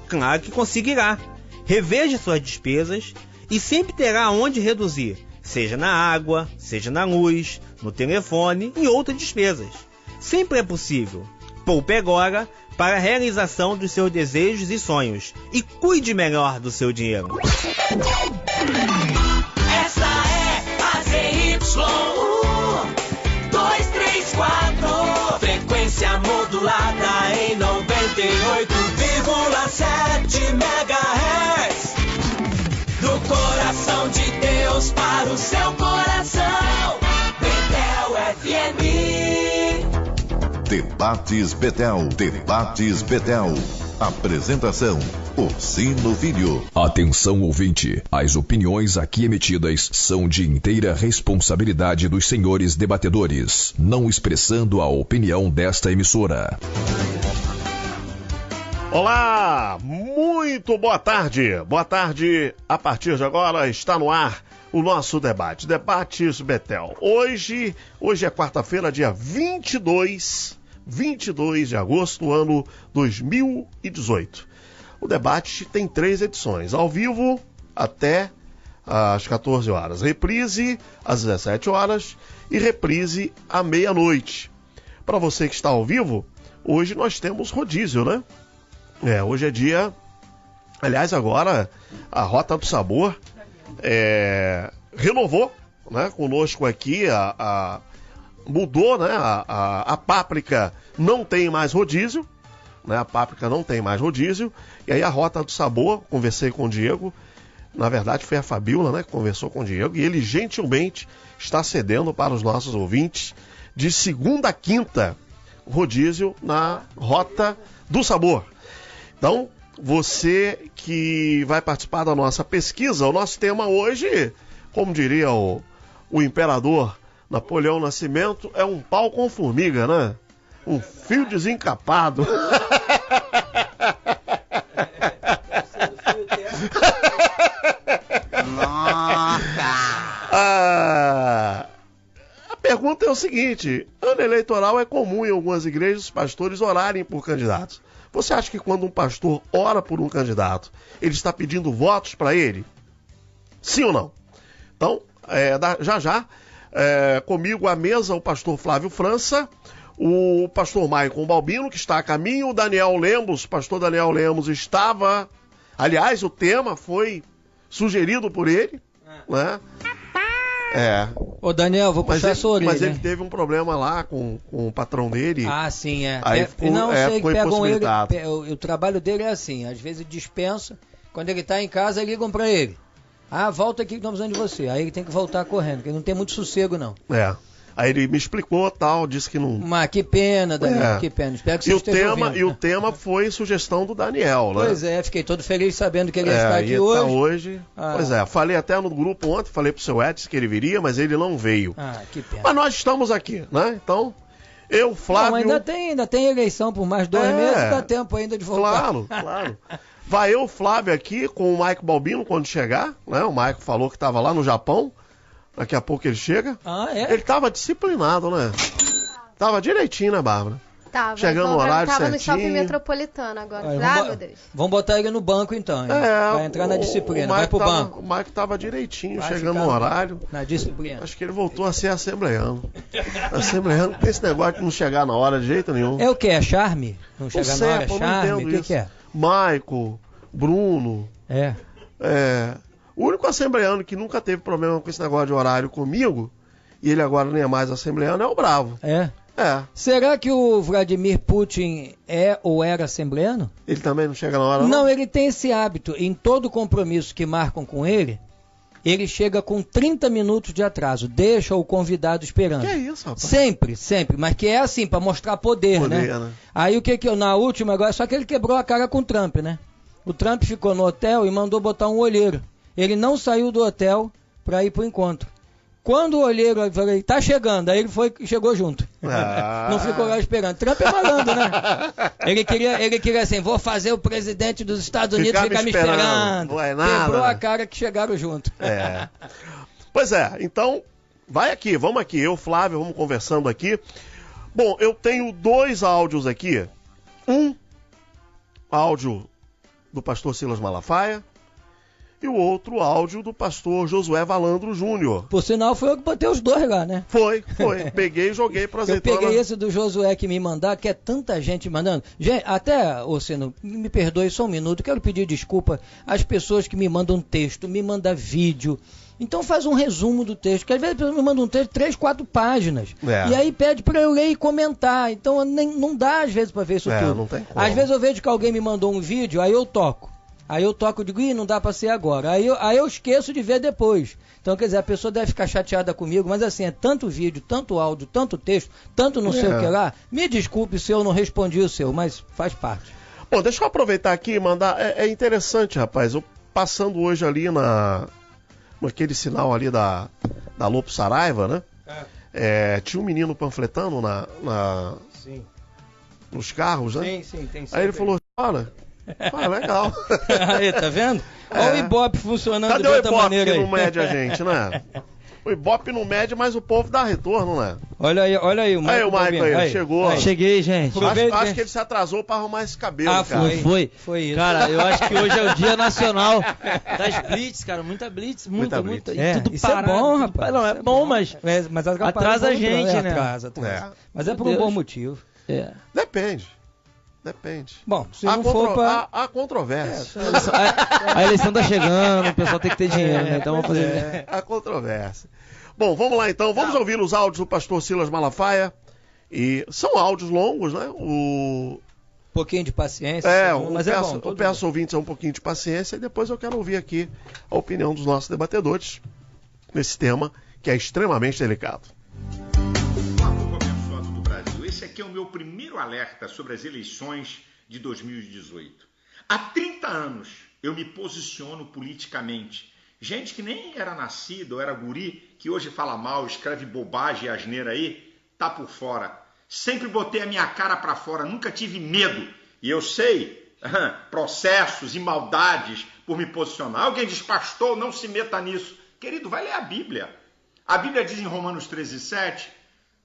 Claro que conseguirá. Reveja suas despesas e sempre terá onde reduzir, seja na água, seja na luz, no telefone e outras despesas. Sempre é possível. Poupe agora para a realização dos seus desejos e sonhos e cuide melhor do seu dinheiro. Essa é a ZY234, frequência modulada em 98,7 MHz. Do coração de Deus para o seu coração, Betel FM. Debates Betel. Debates Betel. Apresentação: Orsino Filho. Atenção, ouvinte. As opiniões aqui emitidas são de inteira responsabilidade dos senhores debatedores, não expressando a opinião desta emissora. Olá, muito boa tarde. Boa tarde. A partir de agora está no ar o nosso debate. Debates Betel. Hoje é quarta-feira, dia 22 de agosto, ano 2018. O debate tem 3 edições, ao vivo até às 14 horas, reprise às 17 horas e reprise à meia-noite. Para você que está ao vivo, hoje nós temos rodízio, né? Hoje é dia... Aliás, agora a Rota do Sabor renovou, né, conosco aqui, mudou, né? A páprica não tem mais rodízio, né? A páprica não tem mais rodízio. E aí a Rota do Sabor, conversei com o Diego, na verdade foi a Fabíola, né, que conversou com o Diego, e ele gentilmente está cedendo para os nossos ouvintes de segunda a quinta rodízio na Rota do Sabor. Então, você que vai participar da nossa pesquisa, o nosso tema hoje, como diria o imperador Napoleão Nascimento, é um pau com formiga, né? Um fio desencapado. A pergunta é o seguinte: ano eleitoral é comum em algumas igrejas os pastores orarem por candidatos. Você acha que quando um pastor ora por um candidato, ele está pedindo votos para ele? Sim ou não? Então, já, comigo à mesa o pastor Flávio França, o pastor Maicon Balbino, que está a caminho, o Daniel Lemos, o pastor Daniel Lemos estava... Aliás, o tema foi sugerido por ele, né? Ô Daniel, vou puxar a sua orelha. Mas ele teve um problema lá com o patrão dele. Ah, sim, é. Aí ficou impossibilitado. O trabalho dele é assim, às vezes dispensa, quando ele está em casa, ligam para ele. Ah, volta aqui que estamos precisando de você. Aí ele tem que voltar correndo, porque ele não tem muito sossego, não. Aí ele me explicou, tal, disse que não... Mas que pena, Daniel, que pena. Espero que você esteja ouvindo. E o tema foi sugestão do Daniel, né? Pois é, fiquei todo feliz sabendo que ele ia estar aqui hoje. Pois é, falei até no grupo ontem, falei pro seu Edson que ele viria, mas ele não veio. Que pena. Mas nós estamos aqui, né? Então, eu, Flávio... Não, ainda tem eleição por mais 2 meses, dá tempo ainda de voltar. Claro. Vai eu, Flávio, aqui com o Maicon Balbino quando chegar, né? O Maicon falou que estava lá no Japão. Daqui a pouco ele chega. Ele tava disciplinado, né? Tava direitinho, né, Bárbara? Tava. Chegando no horário tava certinho. No shopping metropolitano agora. Meu Deus. Vamos botar ele no banco então. Vai entrar na disciplina, vai pro banco. O Maicon tava direitinho, chegando no horário. Na disciplina. Acho que ele voltou a ser assembleiano. Assembleiano tem esse negócio de não chegar na hora de jeito nenhum. É o que? É charme? Não chegar na hora é charme? O que é? Maicon, Bruno. O único assembleiano que nunca teve problema com esse negócio de horário comigo, e ele agora nem é mais assembleiano, é o Bravo. Será que o Vladimir Putin é ou era assembleiano? Ele também não chega na hora, não? Não, ele tem esse hábito. Em todo compromisso que marcam com ele, ele chega com 30 minutos de atraso. Deixa o convidado esperando. Que é isso, rapaz? Sempre. Mas que é assim, para mostrar poder, né? Aí o que na última agora, só que ele quebrou a cara com o Trump, né? O Trump ficou no hotel e mandou botar um olheiro. Ele não saiu do hotel para ir pro encontro. Quando o olheiro, eu falei, tá chegando, aí ele foi e chegou junto. Não ficou lá esperando. Trump é malandro, né? Ele queria assim, vou fazer o presidente dos Estados Unidos ficar me esperando. Não é nada. Quebrou a cara que chegaram junto. Pois é, então, vamos aqui. Eu, Flávio, vamos conversando aqui. Bom, eu tenho 2 áudios aqui. Um áudio do pastor Silas Malafaia e o outro áudio do pastor Josué Valandro Júnior. Por sinal, foi eu que botei os dois lá, né? Foi. Peguei e joguei para azeitona. Eu peguei esse do Josué que me mandar, que é tanta gente mandando. Gente, até, Sino, me perdoe só um minuto, quero pedir desculpa às pessoas que me mandam texto, me mandam vídeo. Então faz um resumo do texto, que às vezes a pessoa me manda um texto de 3, 4 páginas. E aí pede para eu ler e comentar. Então não dá às vezes para ver isso tudo. Não tem como. Às vezes eu vejo que alguém me mandou um vídeo, aí eu toco. E digo, não dá para ser agora. Aí eu esqueço de ver depois. Então, quer dizer, a pessoa deve ficar chateada comigo, mas assim, é tanto vídeo, tanto áudio, tanto texto, tanto não sei o que lá. Me desculpe se eu não respondi o seu, mas faz parte. Bom, deixa eu aproveitar aqui e mandar. É interessante, rapaz. Eu passando hoje ali naquele sinal ali da Lopo Saraiva, né? Tinha um menino panfletando Sim. nos carros, né? Sim, tem. Aí ele falou, olha, legal. Aí, tá vendo? Olha o Ibope funcionando. Cadê de outra maneira aí? Cadê o Ibope que não mede a gente, né? O Ibope não mede, mas o povo dá retorno, né? Olha aí, o Maicon. Aí o Maicon aí, chegou. Aí. Cheguei, gente. Acho que ele se atrasou pra arrumar esse cabelo, cara. Foi isso. Cara, eu acho que hoje é o dia nacional das blitz, cara. Muita blitz. E tudo isso parado. É bom, rapaz. Não, é bom, mas atrasa a gente, né? Atrasa. Mas é por um bom motivo. Depende. Bom, se não for pra... Há controvérsia. A eleição tá chegando, o pessoal tem que ter dinheiro, né? Então vamos fazer... Há controvérsia. Bom, vamos lá então. Vamos ouvir os áudios do pastor Silas Malafaia. E são áudios longos, né? Um pouquinho de paciência. Mas é bom. Eu peço aos ouvintes um pouquinho de paciência e depois eu quero ouvir aqui a opinião dos nossos debatedores nesse tema que é extremamente delicado. Esse aqui é o meu primeiro alerta sobre as eleições de 2018. Há 30 anos eu me posiciono politicamente. Gente que nem era nascida ou era guri, que hoje fala mal, escreve bobagem e asneira aí, tá por fora. Sempre botei a minha cara para fora, nunca tive medo. E eu sei processos e maldades por me posicionar. Alguém diz, pastor, não se meta nisso. Querido, vai ler a Bíblia. A Bíblia diz em Romanos 13:7,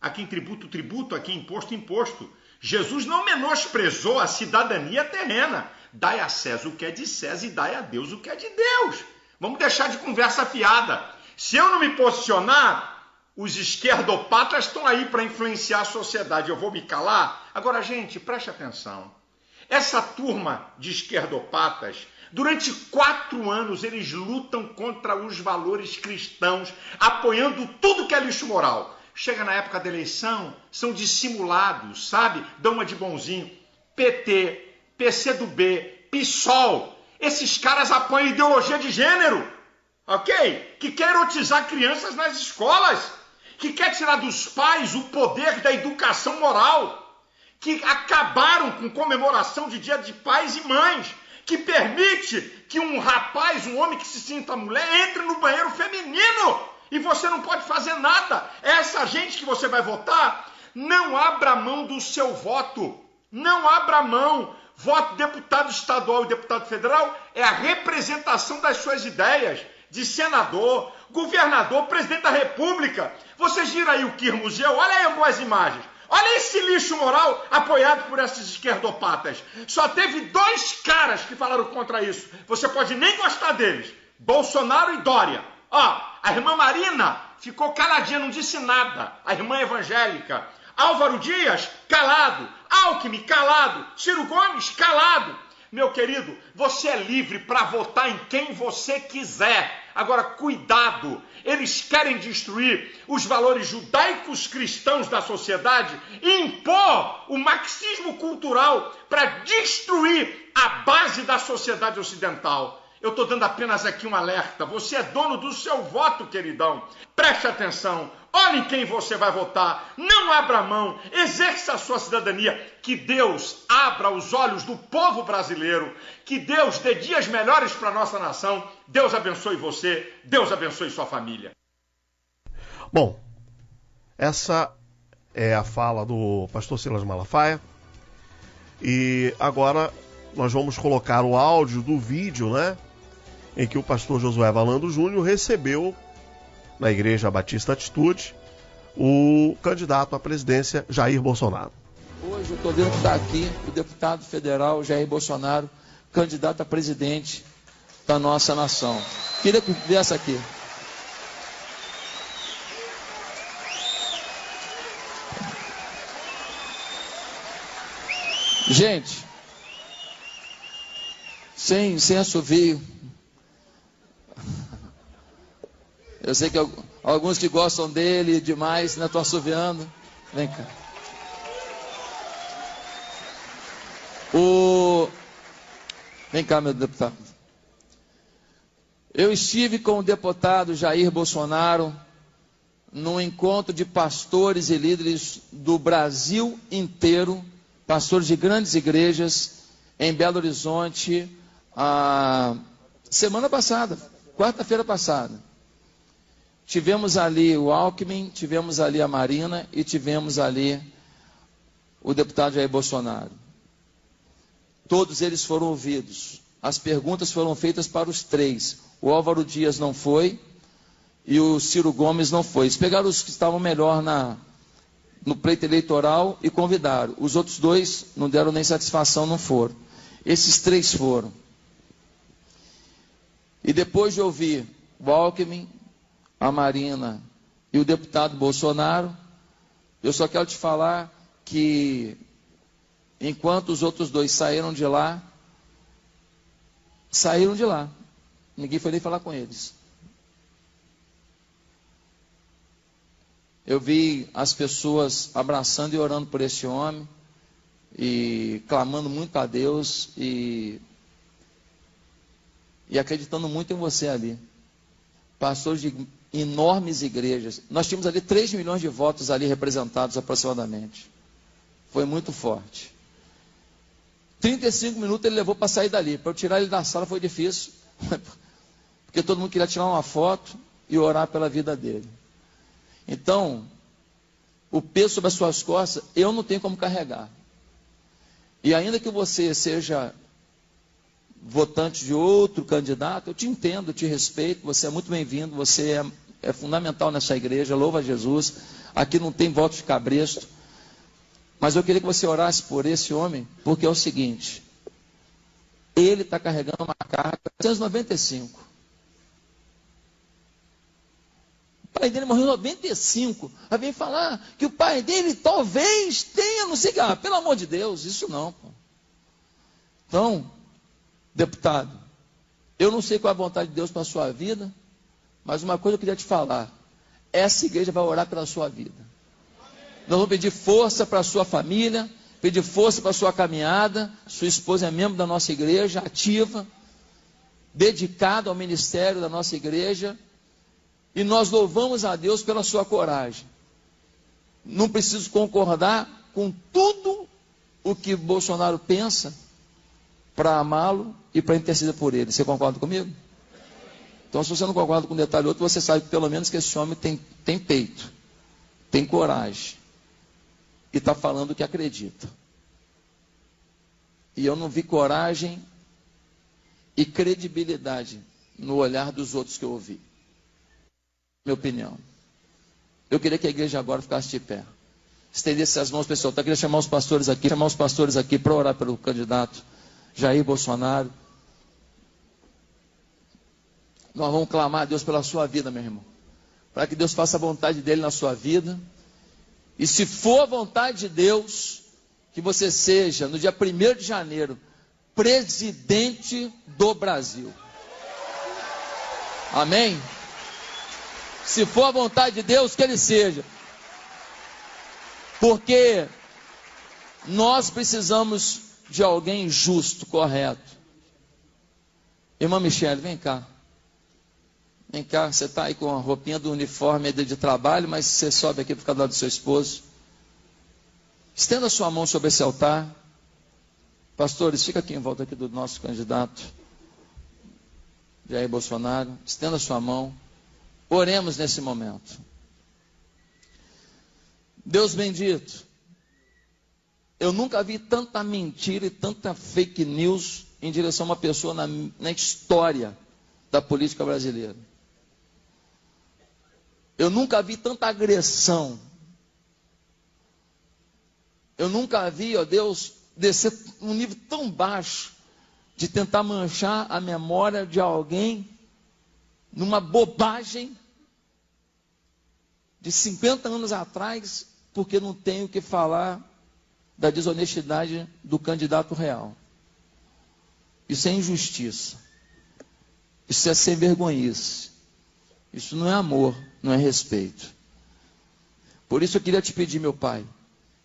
a quem tributo, tributo, a quem imposto, imposto. Jesus não menosprezou a cidadania terrena. Dai a César o que é de César e dai a Deus o que é de Deus. Vamos deixar de conversa fiada. Se eu não me posicionar, os esquerdopatas estão aí para influenciar a sociedade. Eu vou me calar? Agora, gente, preste atenção. Essa turma de esquerdopatas, durante 4 anos, eles lutam contra os valores cristãos, apoiando tudo que é lixo moral. Chega na época da eleição, são dissimulados, sabe? Dão uma de bonzinho. PT, PCdoB, PSOL. Esses caras apoiam ideologia de gênero, ok? Que quer erotizar crianças nas escolas. Que quer tirar dos pais o poder da educação moral. Que acabaram com comemoração de dia de pais e mães. Que permite que um rapaz, um homem que se sinta mulher, entre no banheiro feminino. E você não pode fazer nada. Essa gente que você vai votar, não abra mão do seu voto. Não abra mão. Voto deputado estadual e deputado federal é a representação das suas ideias. De senador, governador, presidente da república. Vocês viram aí o Quir Museu? Olha aí algumas imagens. Olha esse lixo moral apoiado por esses esquerdopatas. Só teve 2 caras que falaram contra isso. Você pode nem gostar deles. Bolsonaro e Dória. A irmã Marina ficou caladinha, não disse nada. A irmã evangélica. Álvaro Dias, calado. Alckmin, calado. Ciro Gomes, calado. Meu querido, você é livre para votar em quem você quiser. Agora, cuidado. Eles querem destruir os valores judaicos cristãos da sociedade e impor o marxismo cultural para destruir a base da sociedade ocidental. Eu estou dando apenas aqui um alerta. Você é dono do seu voto, queridão. Preste atenção. Olhe em quem você vai votar. Não abra mão. Exerça a sua cidadania. Que Deus abra os olhos do povo brasileiro. Que Deus dê dias melhores para a nossa nação. Deus abençoe você. Deus abençoe sua família. Bom, essa é a fala do pastor Silas Malafaia. E agora nós vamos colocar o áudio do vídeo, né? Em que o pastor Josué Valandro Júnior recebeu, na Igreja Batista Atitude, o candidato à presidência Jair Bolsonaro. Hoje eu estou vendo que está aqui o deputado federal Jair Bolsonaro candidato a presidente da nossa nação. Queria que viesse aqui. Gente, sem assovio. Eu sei que alguns que gostam dele demais, né, estão assoviando. Vem cá. Vem cá, meu deputado. Eu estive com o deputado Jair Bolsonaro num encontro de pastores e líderes do Brasil inteiro, pastores de grandes igrejas, em Belo Horizonte, a semana passada, quarta-feira passada. Tivemos ali o Alckmin, tivemos ali a Marina e tivemos ali o deputado Jair Bolsonaro. Todos eles foram ouvidos. As perguntas foram feitas para os três. O Álvaro Dias não foi e o Ciro Gomes não foi. Eles pegaram os que estavam melhor no pleito eleitoral e convidaram. Os outros dois não deram nem satisfação, não foram. Esses três foram. E depois de ouvir o Alckmin, a Marina e o deputado Bolsonaro, eu só quero te falar que enquanto os outros dois saíram de lá, ninguém foi nem falar com eles. Eu vi as pessoas abraçando e orando por esse homem, e clamando muito a Deus, e acreditando muito em você ali. Pastores de enormes igrejas. Nós tínhamos ali 3 milhões de votos ali representados aproximadamente. Foi muito forte. 35 minutos ele levou para sair dali. Para eu tirar ele da sala foi difícil. Porque todo mundo queria tirar uma foto e orar pela vida dele. Então, o peso sobre as suas costas, eu não tenho como carregar. E ainda que você seja votante de outro candidato, eu te entendo, eu te respeito, você é muito bem-vindo, você é fundamental nessa igreja, louva a Jesus. Aqui não tem voto de cabresto. Mas eu queria que você orasse por esse homem, porque é o seguinte: ele está carregando uma carga 1995. O pai dele morreu em 95. Aí vem falar que o pai dele talvez tenha, não sei o que. Ah, pelo amor de Deus, isso não. Pô. Então, deputado, eu não sei qual é a vontade de Deus para a sua vida, mas uma coisa eu queria te falar: essa igreja vai orar pela sua vida. Nós vamos pedir força para a sua família, pedir força para a sua caminhada. Sua esposa é membro da nossa igreja, ativa, dedicada ao ministério da nossa igreja. E nós louvamos a Deus pela sua coragem. Não preciso concordar com tudo o que Bolsonaro pensa para amá-lo e para interceder por ele. Você concorda comigo? Então, se você não concorda com um detalhe ou outro, você sabe pelo menos que esse homem tem peito, tem coragem. E está falando o que acredita. E eu não vi coragem e credibilidade no olhar dos outros que eu ouvi. Minha opinião. Eu queria que a igreja agora ficasse de pé. Estendesse as mãos, pessoal. Eu queria chamar os pastores aqui para orar pelo candidato Jair Bolsonaro. Nós vamos clamar a Deus pela sua vida, meu irmão. Para que Deus faça a vontade dele na sua vida. E se for a vontade de Deus, que você seja, no dia 1º de janeiro, presidente do Brasil. Amém? Se for a vontade de Deus, que ele seja. Porque nós precisamos de alguém justo, correto. Irmã Michele, vem cá. Vem cá, você está aí com a roupinha do uniforme de trabalho, mas você sobe aqui para ficar do lado do seu esposo. Estenda a sua mão sobre esse altar. Pastores, fica aqui em volta aqui do nosso candidato Jair Bolsonaro. Estenda a sua mão. Oremos nesse momento. Deus bendito, eu nunca vi tanta mentira e tanta fake news em direção a uma pessoa na história da política brasileira. Eu nunca vi tanta agressão. Eu nunca vi, ó Deus, descer um nível tão baixo de tentar manchar a memória de alguém numa bobagem de 50 anos atrás, porque não tenho o que falar da desonestidade do candidato real. Isso é injustiça. Isso é sem vergonhice. Isso não é amor, não é respeito. Por isso eu queria te pedir, meu Pai,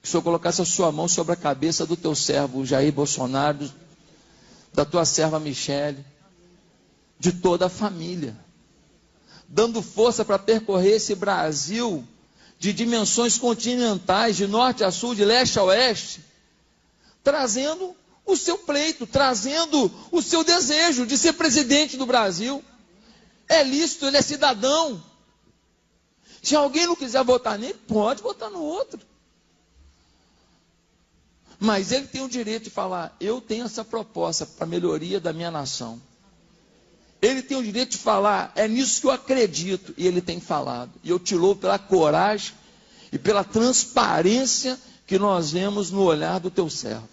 que o Senhor colocasse a sua mão sobre a cabeça do teu servo Jair Bolsonaro, da tua serva Michele, de toda a família, dando força para percorrer esse Brasil de dimensões continentais, de norte a sul, de leste a oeste, trazendo o seu pleito, trazendo o seu desejo de ser presidente do Brasil. É lícito, ele é cidadão. Se alguém não quiser votar nele, pode votar no outro. Mas ele tem o direito de falar, eu tenho essa proposta para a melhoria da minha nação. Ele tem o direito de falar, é nisso que eu acredito. E ele tem falado. E eu te louvo pela coragem e pela transparência que nós vemos no olhar do teu servo.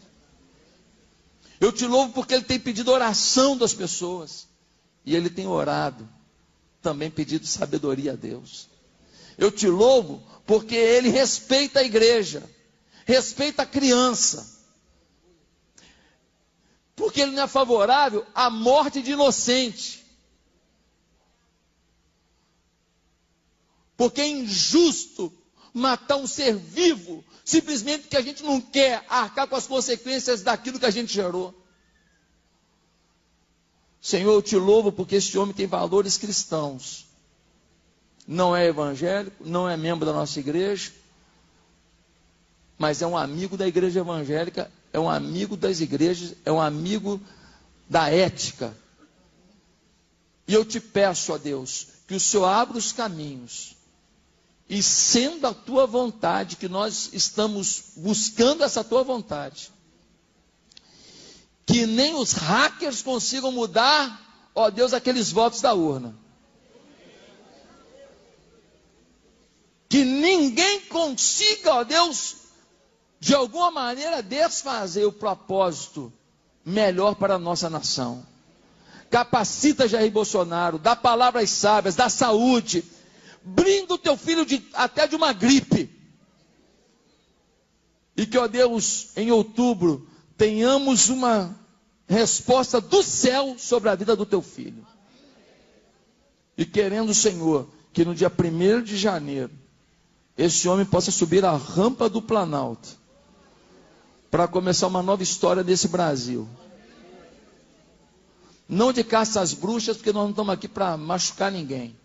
Eu te louvo porque ele tem pedido oração das pessoas. E ele tem orado, também pedido sabedoria a Deus. Eu te louvo porque ele respeita a igreja, respeita a criança. Porque ele não é favorável à morte de inocente. Porque é injusto matar um ser vivo, simplesmente porque a gente não quer arcar com as consequências daquilo que a gente gerou. Senhor, eu te louvo porque esse homem tem valores cristãos. Não é evangélico, não é membro da nossa igreja, mas é um amigo da igreja evangélica, é um amigo das igrejas, é um amigo da ética. E eu te peço, ó Deus, que o Senhor abra os caminhos, e sendo a tua vontade, que nós estamos buscando essa tua vontade, que nem os hackers consigam mudar, ó Deus, aqueles votos da urna. Que ninguém consiga, ó Deus, de alguma maneira desfazer o propósito melhor para a nossa nação. Capacita Jair Bolsonaro, dá palavras sábias, dá saúde, brinda o teu filho até de uma gripe. E que, ó Deus, em outubro, tenhamos uma resposta do céu sobre a vida do teu filho. E querendo, Senhor, que no dia 1º de janeiro, esse homem possa subir a rampa do Planalto, para começar uma nova história desse Brasil. Não de caça às bruxas, porque nós não estamos aqui para machucar ninguém.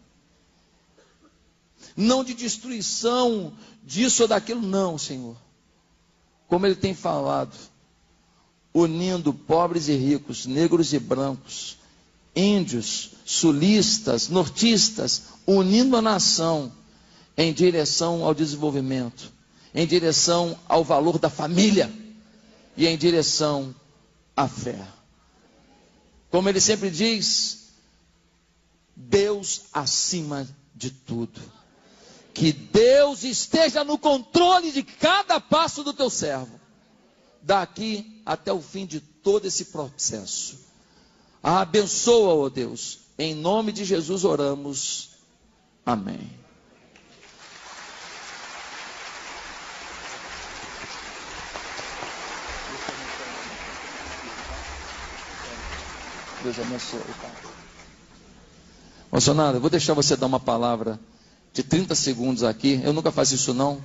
Não de destruição disso ou daquilo, não, Senhor. Como ele tem falado, unindo pobres e ricos, negros e brancos, índios, sulistas, nortistas, unindo a nação em direção ao desenvolvimento, em direção ao valor da família e em direção à fé. Como ele sempre diz, Deus acima de tudo. Que Deus esteja no controle de cada passo do teu servo, daqui até o fim de todo esse processo. Abençoa, ó Deus, em nome de Jesus oramos. Amém. Deus abençoe, Pai. Bolsonaro, eu vou deixar você dar uma palavra de 30 segundos aqui. Eu nunca faço isso não,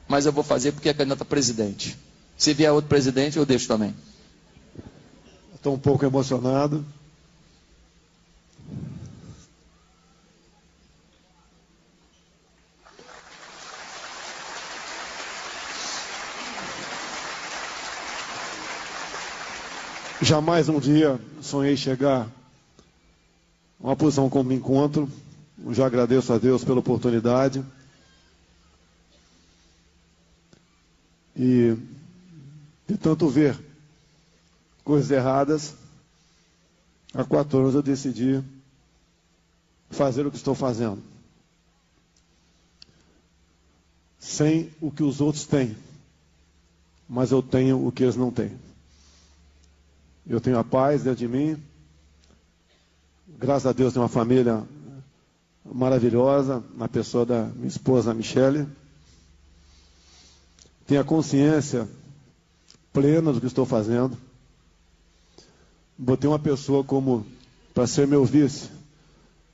mas eu vou fazer porque é candidato a presidente. Se vier outro presidente, eu deixo também. Estou um pouco emocionado. Jamais um dia sonhei chegar a uma posição como me encontro. Eu já agradeço a Deus pela oportunidade. E de tanto ver coisas erradas, há 4 anos eu decidi fazer o que estou fazendo. Sem o que os outros têm, mas eu tenho o que eles não têm. eu tenho a paz dentro de mim. Graças a Deus tenho uma família maravilhosa, na pessoa da minha esposa, Michele. Tenho a consciência plena do que estou fazendo. Botei uma pessoa como para ser meu vice,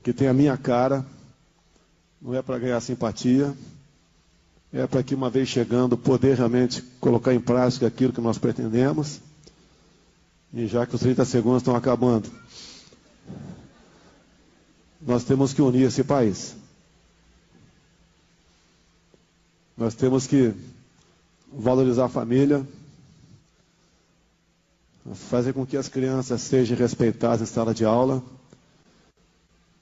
que tem a minha cara. Não é para ganhar simpatia, é para que uma vez chegando poder realmente colocar em prática aquilo que nós pretendemos. E já que os 30 segundos estão acabando, nós temos que unir esse país. Nós temos que valorizar a família, fazer com que as crianças sejam respeitadas em sala de aula.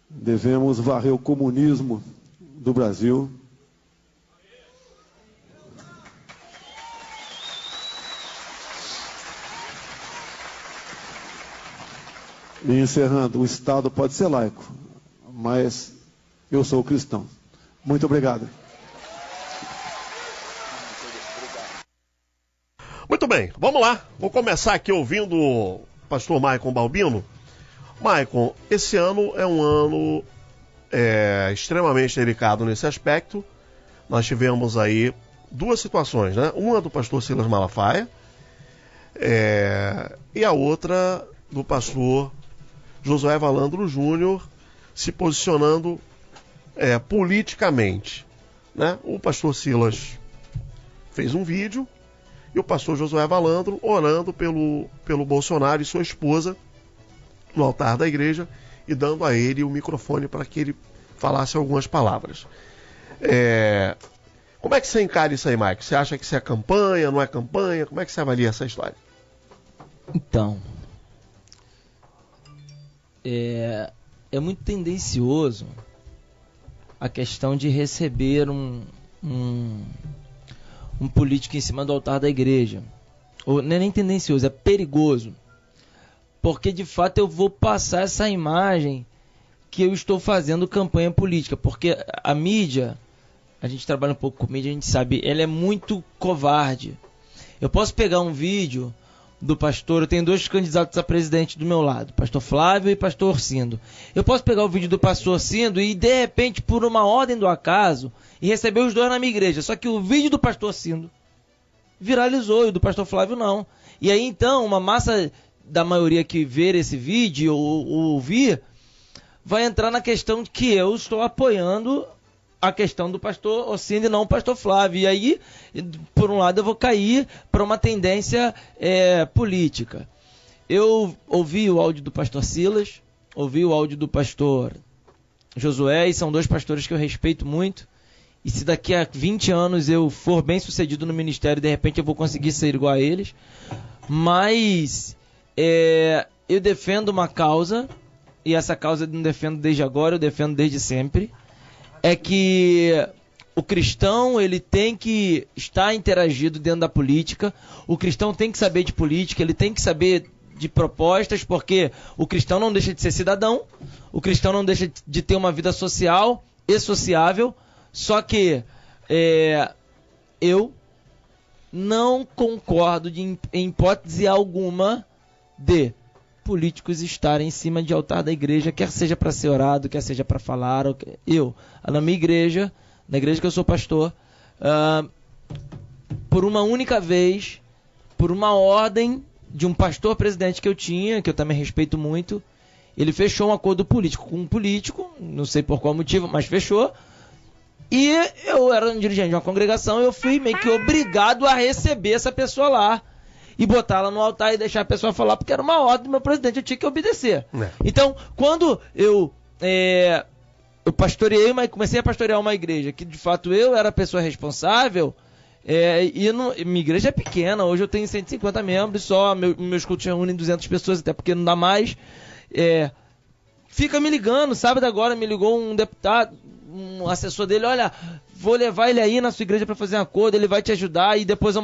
Devemos varrer o comunismo do Brasil. E encerrando, o Estado pode ser laico, mas eu sou cristão. Muito obrigado. Muito bem, vamos lá. Vou começar aqui ouvindo o pastor Maicon Balbino. Maicon, esse ano é um ano extremamente delicado nesse aspecto. Nós tivemos aí duas situações, né? Uma do pastor Silas Malafaia e a outra do pastor Josué Valandro Júnior se posicionando politicamente, né? O pastor Silas fez um vídeo e o pastor Josué Valandro orando pelo Bolsonaro e sua esposa no altar da igreja e dando a ele o microfone para que ele falasse algumas palavras. Como é que você encara isso aí, Mike? Você acha que isso é campanha, não é campanha? Como é que você avalia essa história? Então, é muito tendencioso a questão de receber um político em cima do altar da igreja. Ou, não é nem tendencioso, é perigoso. Porque de fato eu vou passar essa imagem que eu estou fazendo campanha política. Porque a mídia, a gente trabalha um pouco com mídia, a gente sabe, ela é muito covarde. Eu posso pegar um vídeo do pastor, eu tenho dois candidatos a presidente do meu lado, pastor Flávio e pastor Orcindo. Eu posso pegar o vídeo do pastor Orcindo e de repente, por uma ordem do acaso, e receber os dois na minha igreja. Só que o vídeo do pastor Orcindo viralizou e o do pastor Flávio não. E aí então, uma massa da maioria que ver esse vídeo ou ouvir, vai entrar na questão de que eu estou apoiando a questão do pastor Orcindo e não o pastor Flávio. E aí, por um lado, eu vou cair para uma tendência política. Eu ouvi o áudio do pastor Silas, ouvi o áudio do pastor Josué, e são dois pastores que eu respeito muito. E se daqui a 20 anos eu for bem sucedido no ministério, de repente eu vou conseguir ser igual a eles. Mas eu defendo uma causa, e essa causa eu não defendo desde agora, eu defendo desde sempre. É que o cristão, ele tem que estar interagido dentro da política, o cristão tem que saber de política, ele tem que saber de propostas, porque o cristão não deixa de ser cidadão, o cristão não deixa de ter uma vida social e sociável, só que eu não concordo em hipótese alguma de políticos estarem em cima de altar da igreja, quer seja para ser orado, quer seja para falar. Na minha igreja, na igreja que eu sou pastor, por uma única vez, por uma ordem de um pastor presidente que eu tinha, que eu também respeito muito, ele fechou um acordo político com um político, não sei por qual motivo, mas fechou. E eu era um dirigente de uma congregação, eu fui meio que obrigado a receber essa pessoa lá e botar ela no altar e deixar a pessoa falar, porque era uma ordem do meu presidente, eu tinha que obedecer. Então, quando eu pastoreei, comecei a pastorear uma igreja, que de fato eu era a pessoa responsável, minha igreja é pequena, hoje eu tenho 150 membros só, meus cultos reúnem 200 pessoas, até porque não dá mais. Fica me ligando, sábado agora me ligou um deputado, um assessor dele, olha, vou levar ele aí na sua igreja para fazer um acordo, ele vai te ajudar, e depois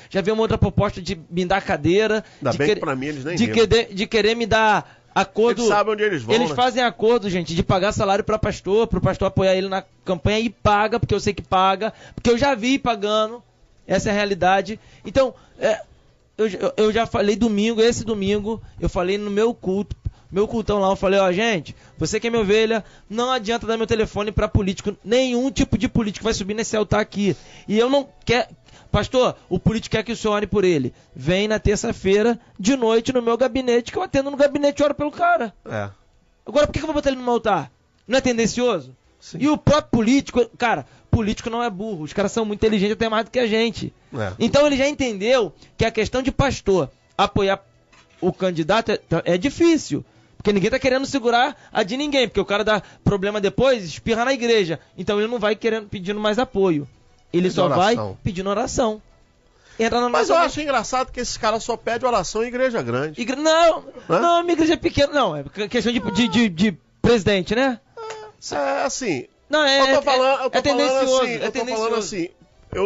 já veio uma outra proposta de me dar cadeira. Ainda bem que pra mim eles nem de querer me dar acordo. Eles sabem onde eles vão, Eles fazem acordo, gente, de pagar salário para pastor, pro pastor apoiar ele na campanha, e paga, porque eu sei que paga, porque eu já vi pagando, essa é a realidade. Então, eu já falei esse domingo, eu falei no meu cultão lá, eu falei, gente, você que é minha ovelha, não adianta dar meu telefone pra político, nenhum tipo de político vai subir nesse altar aqui. E eu não quero... Pastor, o político quer que o senhor ore por ele. Vem na terça-feira, de noite, no meu gabinete, que eu atendo no gabinete e oro pelo cara. Agora, por que eu vou botar ele no meu altar? Não é tendencioso? Sim. E o próprio político, cara, político não é burro, os caras são muito inteligentes até mais do que a gente. Então ele já entendeu que a questão de pastor apoiar o candidato é difícil. Porque ninguém tá querendo segurar a de ninguém, porque o cara dá problema depois, espirra na igreja. Então ele não vai pedindo mais apoio. Ele só vai pedindo oração. Mas eu acho engraçado que esses caras só pedem oração em igreja grande. Não, minha igreja é pequena, não. É questão de presidente, né? Assim. Não, eu tô falando tendencioso. Assim, eu tô falando assim, eu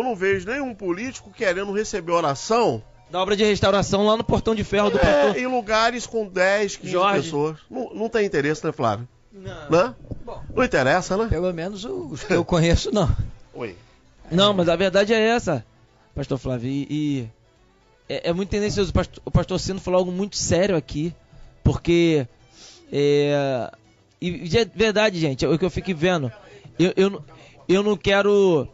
não vejo nenhum político querendo receber oração da obra de restauração lá no Portão de Ferro do pastor. Em lugares com 10, 15 pessoas. Não tem interesse, né, Flávio? Não. Bom, não interessa, né? Pelo menos os que eu conheço, não. Oi. Não, mas a verdade é essa, pastor Flávio. E é muito tendencioso. O pastor Sino falou algo muito sério aqui. Porque... E é verdade, gente, é o que eu fico vendo. Eu não quero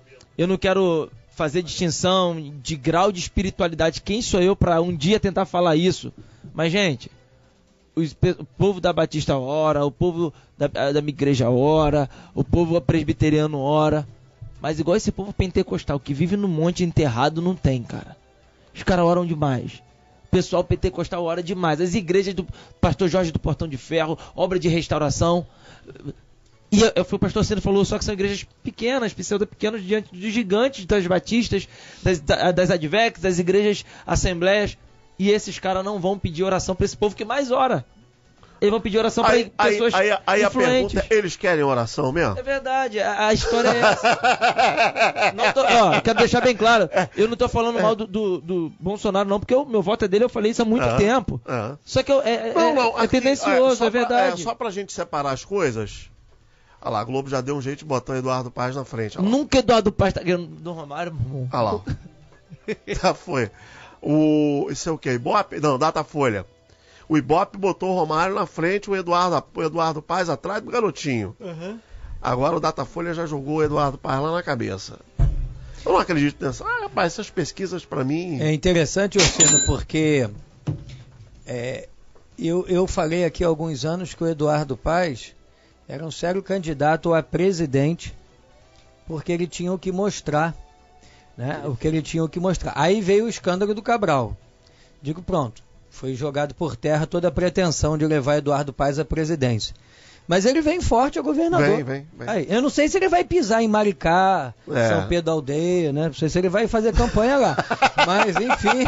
fazer distinção de grau de espiritualidade. Quem sou eu para um dia tentar falar isso? Mas, gente, o povo da Batista ora, o povo da minha igreja ora, o povo presbiteriano ora. Mas igual esse povo pentecostal que vive no monte enterrado não tem, cara. Os caras oram demais. O pessoal pentecostal ora demais. As igrejas do pastor Jorge do Portão de Ferro, obra de restauração. E o pastor Ciro falou, só que são igrejas pequenas, pseudo-pequenas, diante dos gigantes das batistas, das advex, das igrejas assembleias. E esses caras não vão pedir oração para esse povo que mais ora. Eles vão pedir oração para pessoas influentes. Aí a pergunta é, eles querem oração mesmo? É verdade, a história é essa. Quero deixar bem claro, eu não estou falando mal do Bolsonaro não, porque o meu voto é dele, eu falei isso há muito tempo. Só que é tendencioso, é verdade. Só pra gente separar as coisas, olha lá, a Globo já deu um jeito de botar o Eduardo Paes na frente. Nunca Eduardo Paes tá ganhando do Romário. Olha lá. Já foi. Isso é o quê? Ibope? Não, Datafolha. O Ibope botou o Romário na frente, o Eduardo Paes atrás do garotinho. Agora o Datafolha já jogou o Eduardo Paes lá na cabeça. Eu não acredito nessa. Rapaz, essas pesquisas pra mim... É interessante, Orsino, porque eu falei aqui há alguns anos que o Eduardo Paes era um sério candidato a presidente, porque ele tinha o que mostrar, né? O que ele tinha o que mostrar. Aí veio o escândalo do Cabral. Digo, pronto. Foi jogado por terra toda a pretensão de levar Eduardo Paes à presidência. Mas ele vem forte a governador. Vem. Aí, eu não sei se ele vai pisar em Maricá, São Pedro da Aldeia, né? Não sei se ele vai fazer campanha lá. Mas, enfim.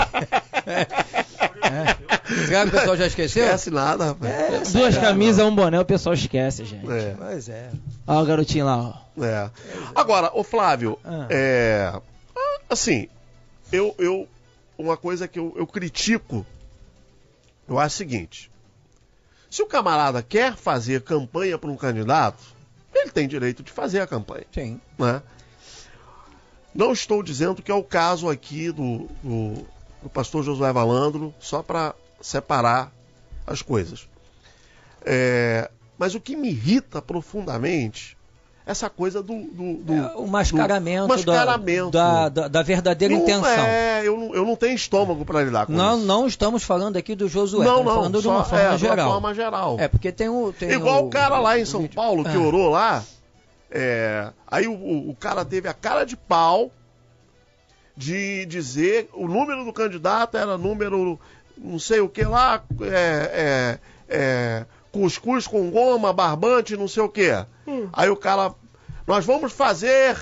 Será que o pessoal já esqueceu? Esquece nada, rapaz. Duas camisas, um boné, o pessoal esquece, gente. Pois é. Olha o garotinho lá, ó. Agora, ô Flávio, assim, uma coisa que eu critico, eu acho o seguinte: se o camarada quer fazer campanha para um candidato, ele tem direito de fazer a campanha. Sim. Né? Não estou dizendo que é o caso aqui do pastor Josué Valandro, só para separar as coisas. Mas o que me irrita profundamente essa coisa o mascaramento, da verdadeira intenção. Eu não tenho estômago para lidar com isso. Não estamos falando aqui do Josué, estamos falando de uma forma geral. De uma forma geral. Porque tem igual o cara lá em São Paulo que orou lá, aí o cara teve a cara de pau de dizer o número do candidato era número não sei o que lá, cuscuz com goma, barbante, não sei o que. Aí o cara, nós vamos fazer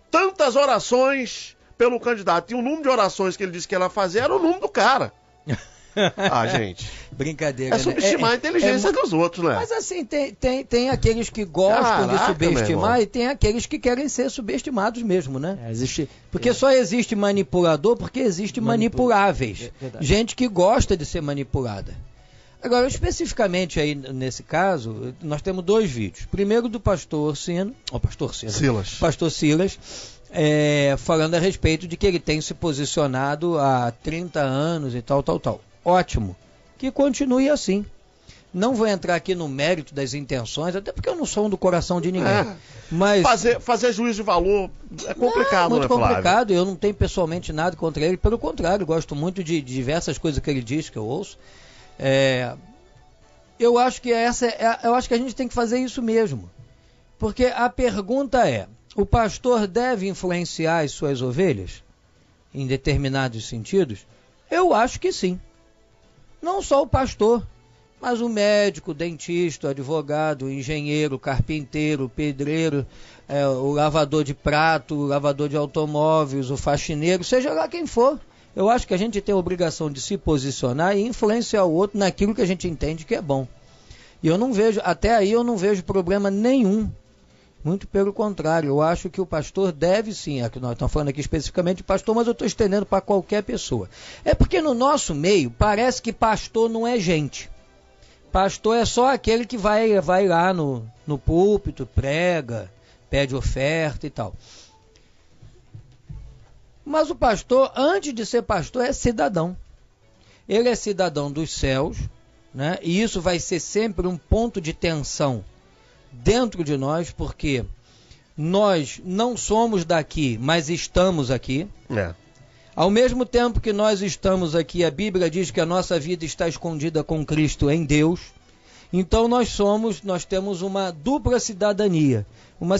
tantas orações pelo candidato. E o número de orações que ele disse que ela fazer era o número do cara. Gente. Brincadeira. É subestimar a inteligência dos outros, né? Mas assim, tem aqueles que gostam de subestimar e tem aqueles que querem ser subestimados mesmo, né? Porque só existe manipulador porque existe manipuláveis. Gente que gosta de ser manipulada. Agora, especificamente aí nesse caso, nós temos dois vídeos. Primeiro do pastor Silas. falando a respeito de que ele tem se posicionado há 30 anos e tal. Ótimo, que continue assim. Não vou entrar aqui no mérito das intenções, até porque eu não sou um do coração de ninguém. Mas fazer juízo de valor é complicado, muito Flávio? Complicado. Eu não tenho pessoalmente nada contra ele, pelo contrário, gosto muito de diversas coisas que ele diz, que eu ouço. Eu acho que eu acho que a gente tem que fazer isso mesmo. Porque a pergunta é: o pastor deve influenciar as suas ovelhas em determinados sentidos? Eu acho que sim. Não só o pastor, mas o médico, o dentista, o advogado, o engenheiro, o carpinteiro, o pedreiro, o lavador de prato, o lavador de automóveis, o faxineiro, seja lá quem for. Eu acho que a gente tem a obrigação de se posicionar e influenciar o outro naquilo que a gente entende que é bom. E até aí eu não vejo problema nenhum. Muito pelo contrário, eu acho que o pastor deve sim, é que nós estamos falando aqui especificamente de pastor, mas eu estou estendendo para qualquer pessoa. É porque no nosso meio parece que pastor não é gente. Pastor é só aquele que vai lá no púlpito, prega, pede oferta e tal. Mas o pastor, antes de ser pastor, é cidadão. Ele é cidadão dos céus, né? E isso vai ser sempre um ponto de tensão dentro de nós, porque nós não somos daqui, mas estamos aqui. Ao mesmo tempo que nós estamos aqui, a Bíblia diz que a nossa vida está escondida com Cristo em Deus. Então nós temos uma dupla cidadania, uma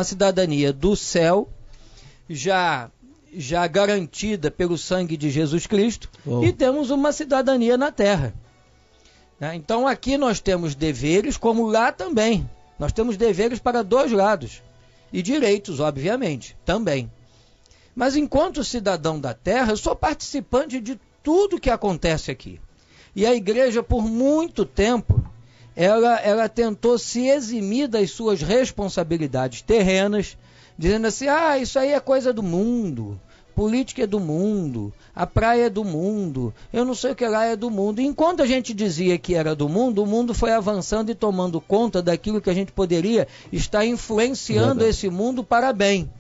cidadania do céu, já garantida pelo sangue de Jesus Cristo, e temos uma cidadania na terra. Então aqui nós temos deveres, como lá também. Nós temos deveres para dois lados. E direitos, obviamente, também. Mas enquanto cidadão da terra, eu sou participante de tudo que acontece aqui. E a igreja, por muito tempo, ela tentou se eximir das suas responsabilidades terrenas, dizendo assim: isso aí é coisa do mundo. Política é do mundo, a praia é do mundo, eu não sei o que lá é do mundo. E enquanto a gente dizia que era do mundo, o mundo foi avançando e tomando conta daquilo que a gente poderia estar influenciando esse mundo para bem.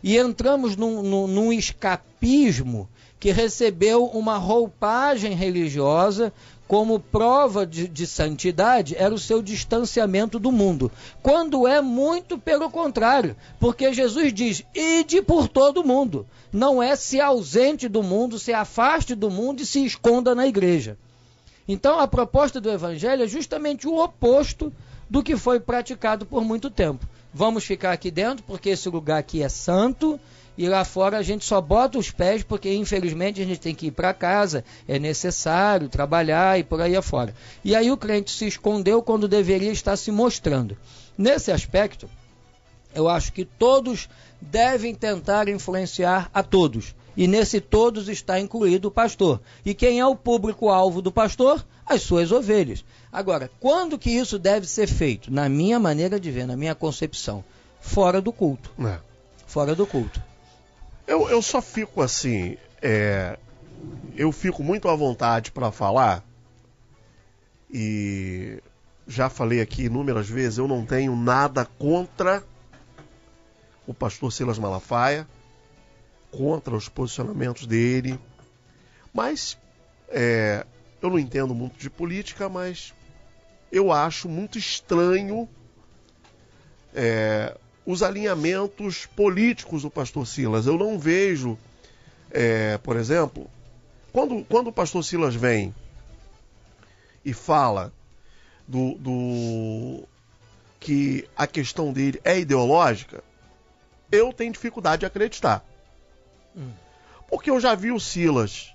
E entramos num escapismo que recebeu uma roupagem religiosa como prova de santidade, era o seu distanciamento do mundo. Quando é muito pelo contrário, porque Jesus diz: ide por todo o mundo. Não é se ausente do mundo, se afaste do mundo e se esconda na igreja. Então a proposta do Evangelho é justamente o oposto do que foi praticado por muito tempo. Vamos ficar aqui dentro porque esse lugar aqui é santo, e lá fora a gente só bota os pés porque infelizmente a gente tem que ir para casa, é necessário trabalhar e por aí afora. E aí o crente se escondeu quando deveria estar se mostrando. Nesse aspecto, eu acho que todos devem tentar influenciar a todos. E nesse todos está incluído o pastor. E quem é o público-alvo do pastor? As suas ovelhas. Agora, quando que isso deve ser feito? Na minha maneira de ver, na minha concepção, fora do culto. Fora do culto. Eu só fico assim, eu fico muito à vontade para falar, e já falei aqui inúmeras vezes, eu não tenho nada contra o pastor Silas Malafaia, contra os posicionamentos dele, mas eu não entendo muito de política, mas eu acho muito estranho os alinhamentos políticos do pastor Silas. Eu não vejo, por exemplo, quando o pastor Silas vem e fala que a questão dele é ideológica, eu tenho dificuldade de acreditar. Porque eu já vi o Silas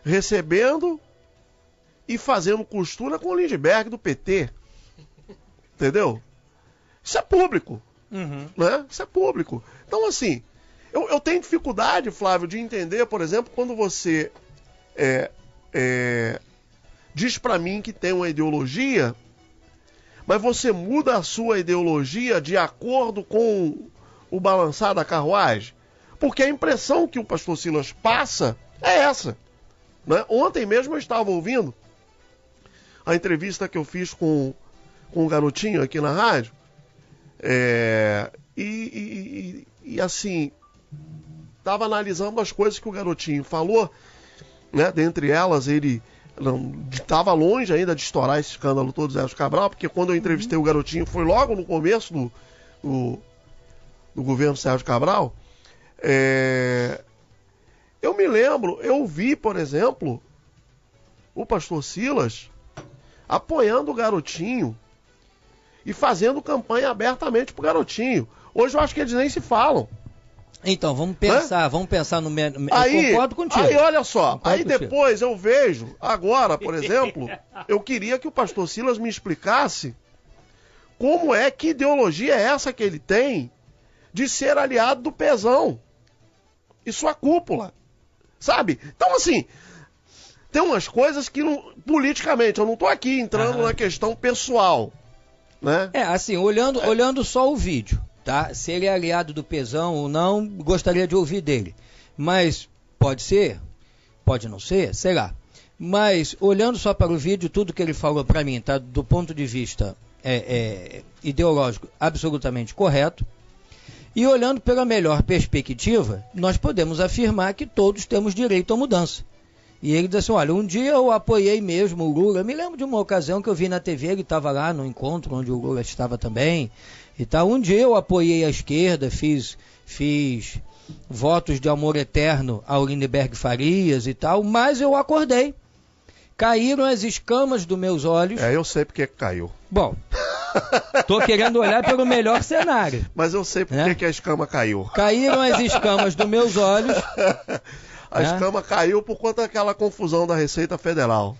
recebendo e fazendo costura com o Lindbergh do PT. Entendeu? Isso é público. Né? Isso é público. Então, assim, eu tenho dificuldade, Flávio, de entender, por exemplo, quando você diz pra mim que tem uma ideologia, mas você muda a sua ideologia de acordo com o balançar da carruagem. Porque a impressão que o pastor Silas passa é essa. Né? Ontem mesmo eu estava ouvindo a entrevista que eu fiz com um garotinho aqui na rádio. E assim, estava analisando as coisas que o garotinho falou, né? Dentre elas, ele estava longe ainda de estourar esse escândalo todo do Sérgio Cabral, porque quando eu entrevistei o garotinho foi logo no começo do governo Sérgio Cabral. Eu me lembro, eu vi, por exemplo, o pastor Silas apoiando o garotinho e fazendo campanha abertamente pro garotinho. Hoje eu acho que eles nem se falam. Então, vamos pensar no... Aí, eu concordo contigo. Aí, olha só, aí depois eu vejo, agora, por exemplo, eu queria que o pastor Silas me explicasse como é, que ideologia é essa que ele tem de ser aliado do Pezão e sua cúpula, sabe? Então, assim, tem umas coisas que, politicamente, eu não tô aqui entrando na questão pessoal, né? Assim, olhando só o vídeo, tá? Se ele é aliado do Pezão ou não, gostaria de ouvir dele. Mas pode ser, pode não ser, sei lá. Mas olhando só para o vídeo, tudo que ele falou para mim, tá? Do ponto de vista ideológico, absolutamente correto. E olhando pela melhor perspectiva, nós podemos afirmar que todos temos direito à mudança. E ele diz assim, olha, um dia eu apoiei mesmo o Lula. Eu me lembro de uma ocasião que eu vi na TV, ele estava lá no encontro onde o Lula estava também. E tal. Um dia eu apoiei a esquerda, fiz votos de amor eterno ao Lindeberg Farias e tal, mas eu acordei. Caíram as escamas dos meus olhos. Eu sei porque caiu. Bom, tô querendo olhar pelo melhor cenário. Mas eu sei porque que a escama caiu. Caíram as escamas dos meus olhos. A escama caiu por conta daquela confusão da Receita Federal.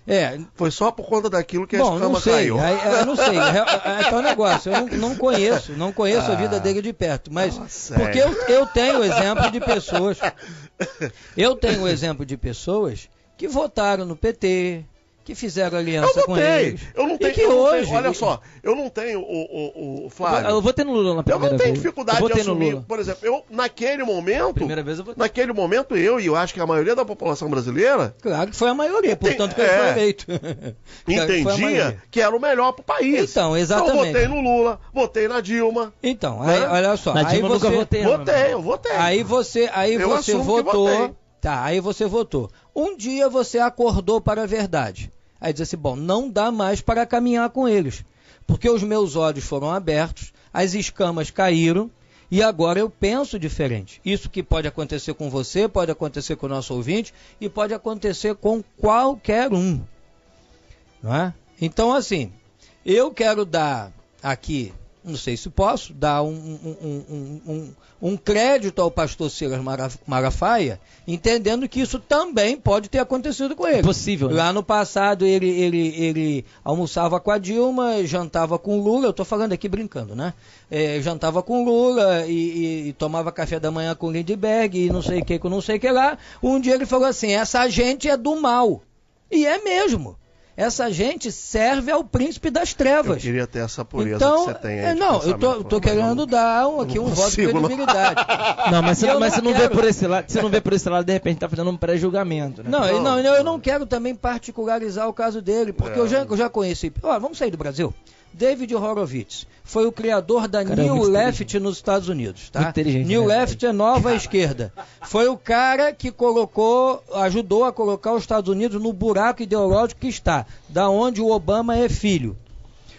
Foi só por conta daquilo que a escama caiu. Eu não sei. É um negócio. Eu não conheço a vida dele de perto. Mas porque eu tenho exemplo de pessoas. Eu tenho exemplo de pessoas que votaram no PT, que fizeram aliança com eles. Eu não tenho. Olha só, eu não tenho o Flávio. Eu votei no Lula na primeira vez. Eu não tenho dificuldade de assumir. Por exemplo, naquele momento. Primeira vez eu votei. Naquele momento, eu acho que a maioria da população brasileira. Claro que foi a maioria, portanto que ele foi eleito. Entendia que era o melhor pro país. Então, exatamente. Eu votei no Lula, votei na Dilma. Então, aí, olha só. Na Dilma nunca votei. Eu votei. Aí você votou. Tá, aí você votou. Um dia você acordou para a verdade. Aí diz assim, bom, não dá mais para caminhar com eles, porque os meus olhos foram abertos, as escamas caíram e agora eu penso diferente. Isso que pode acontecer com você, pode acontecer com o nosso ouvinte e pode acontecer com qualquer um. Não é? Então, assim, eu quero dar aqui, não sei se posso, dar um crédito ao pastor Silas Malafaia, entendendo que isso também pode ter acontecido com ele. Possível. Né? Lá no passado ele almoçava com a Dilma, jantava com o Lula, eu estou falando aqui brincando, né? Jantava com o Lula e tomava café da manhã com o Lindbergh e não sei o que lá. Um dia ele falou assim, essa gente é do mal. E é mesmo. Essa gente serve ao príncipe das trevas. Eu queria ter essa pureza então, que você tem aí. Eu tô querendo dar aqui um voto de credibilidade. Não, mas você não vê por esse lado. Se não vê por esse lado, de repente tá fazendo um pré-julgamento. Né? Eu não quero também particularizar o caso dele, porque eu já conheci. Vamos sair do Brasil. David Horowitz foi o criador da New Left nos Estados Unidos, tá? New Left é nova esquerda. Foi o cara que ajudou a colocar os Estados Unidos no buraco ideológico que está, da onde o Obama é filho.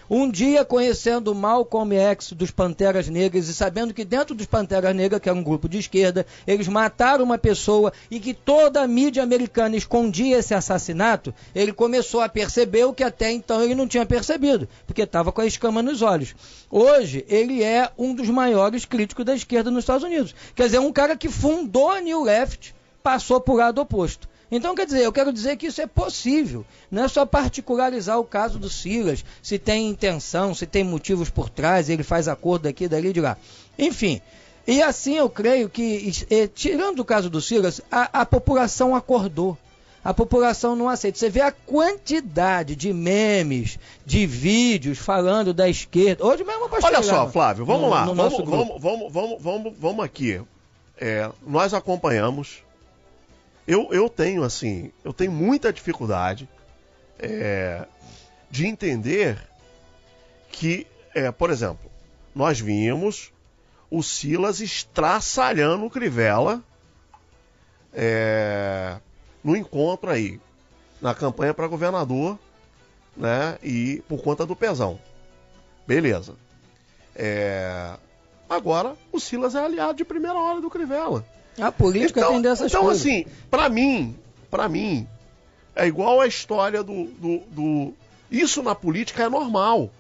Um dia, conhecendo o Malcolm X dos Panteras Negras e sabendo que dentro dos Panteras Negras, que era um grupo de esquerda, eles mataram uma pessoa e que toda a mídia americana escondia esse assassinato, ele começou a perceber o que até então ele não tinha percebido, porque estava com a escama nos olhos. Hoje, ele é um dos maiores críticos da esquerda nos Estados Unidos. Quer dizer, um cara que fundou a New Left, passou para o lado oposto. Então, quer dizer, eu quero dizer que isso é possível. Não é só particularizar o caso do Silas, se tem intenção, se tem motivos por trás, ele faz acordo daqui, dali, de lá. Enfim, e assim eu creio que, tirando o caso do Silas, a população acordou. A população não aceita. Você vê a quantidade de memes, de vídeos falando da esquerda. Hoje mesmo eu Olha só, Flávio, vamos lá. Vamos aqui. Nós acompanhamos. Eu tenho muita dificuldade de entender que, por exemplo, nós vimos o Silas estraçalhando o Crivella no encontro aí, na campanha para governador, né? E por conta do Pezão. Beleza. Agora, o Silas é aliado de primeira hora do Crivella. A política tem dessas coisas. Então, assim, pra mim, é igual a história Isso na política é normal.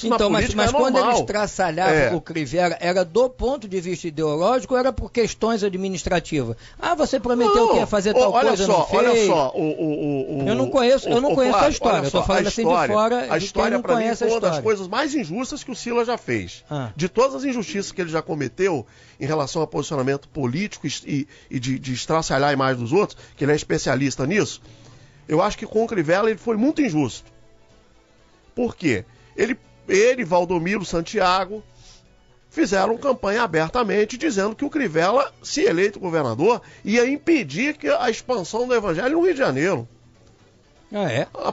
Então, mas quando ele estraçalhava o Crivella, era do ponto de vista ideológico ou era por questões administrativas? Você prometeu que ia fazer tal coisa, não fez? Olha só, eu não conheço a história, eu tô falando assim de fora. A história, pra mim, foi uma das coisas mais injustas que o Silas já fez. De todas as injustiças que ele já cometeu em relação a posicionamento político e de estraçalhar a imagem dos outros, que ele é especialista nisso, eu acho que com o Crivella ele foi muito injusto. Por quê? Ele, Valdomiro Santiago, fizeram campanha abertamente dizendo que o Crivella, se eleito governador, ia impedir a expansão do evangelho no Rio de Janeiro.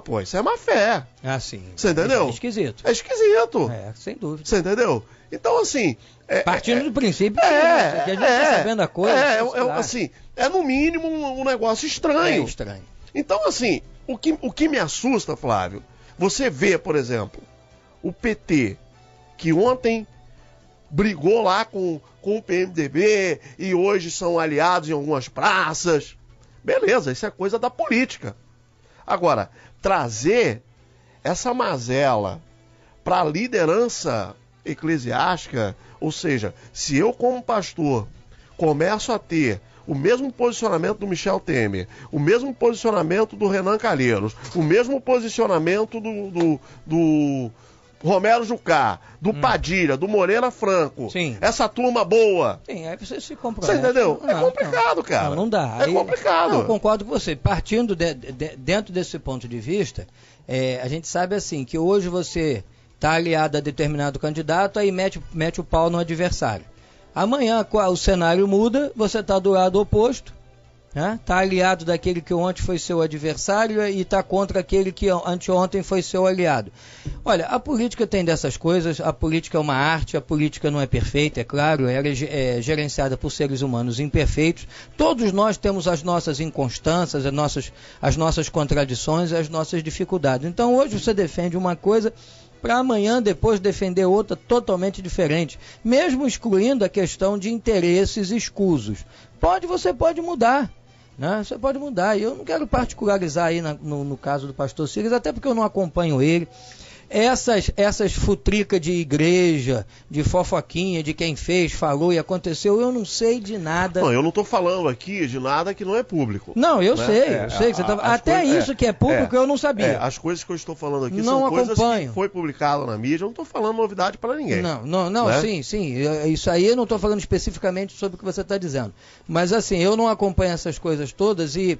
Pô, isso é má fé. Sim. Você entendeu? É esquisito. É esquisito. Sem dúvida. Você entendeu? Então, assim... Partindo do princípio que a gente está sabendo a coisa. Assim, no mínimo um negócio estranho. É estranho. Então, assim, o que me assusta, Flávio, você vê, por exemplo, o PT, que ontem brigou lá com o PMDB e hoje são aliados em algumas praças. Beleza, isso é coisa da política. Agora, trazer essa mazela para a liderança eclesiástica, ou seja, se eu como pastor começo a ter o mesmo posicionamento do Michel Temer, o mesmo posicionamento do Renan Calheiros, o mesmo posicionamento do Romero Jucá, do Padilha, do Moreira Franco. Sim. Essa turma boa. Sim, aí você se compromete. Você entendeu? É complicado, cara. Não dá. É complicado. Não, eu concordo com você. Partindo dentro desse ponto de vista, a gente sabe assim, que hoje você está aliado a determinado candidato, aí mete o pau no adversário. Amanhã o cenário muda, você está do lado oposto, está aliado daquele que ontem foi seu adversário e está contra aquele que anteontem foi seu aliado. Olha, a política tem dessas coisas, a política é uma arte, a política não é perfeita, é claro, ela é gerenciada por seres humanos imperfeitos. Todos nós temos as nossas inconstâncias, as nossas contradições, as nossas dificuldades. Então hoje você defende uma coisa para amanhã depois defender outra totalmente diferente, mesmo excluindo a questão de interesses escusos. Você pode mudar, né? Você pode mudar. E eu não quero particularizar aí no caso do pastor Silas, até porque eu não acompanho ele. Essas futricas de igreja, de fofoquinha, de quem fez, falou e aconteceu, eu não sei de nada. Não, eu não estou falando aqui de nada que não é público. Não, eu sei. Que você até isso que é público eu não sabia. As coisas que eu estou falando aqui não são acompanho. Coisas que foi publicado na mídia, eu não estou falando novidade para ninguém. Não, né? Sim. Isso aí eu não estou falando especificamente sobre o que você está dizendo. Mas assim, eu não acompanho essas coisas todas e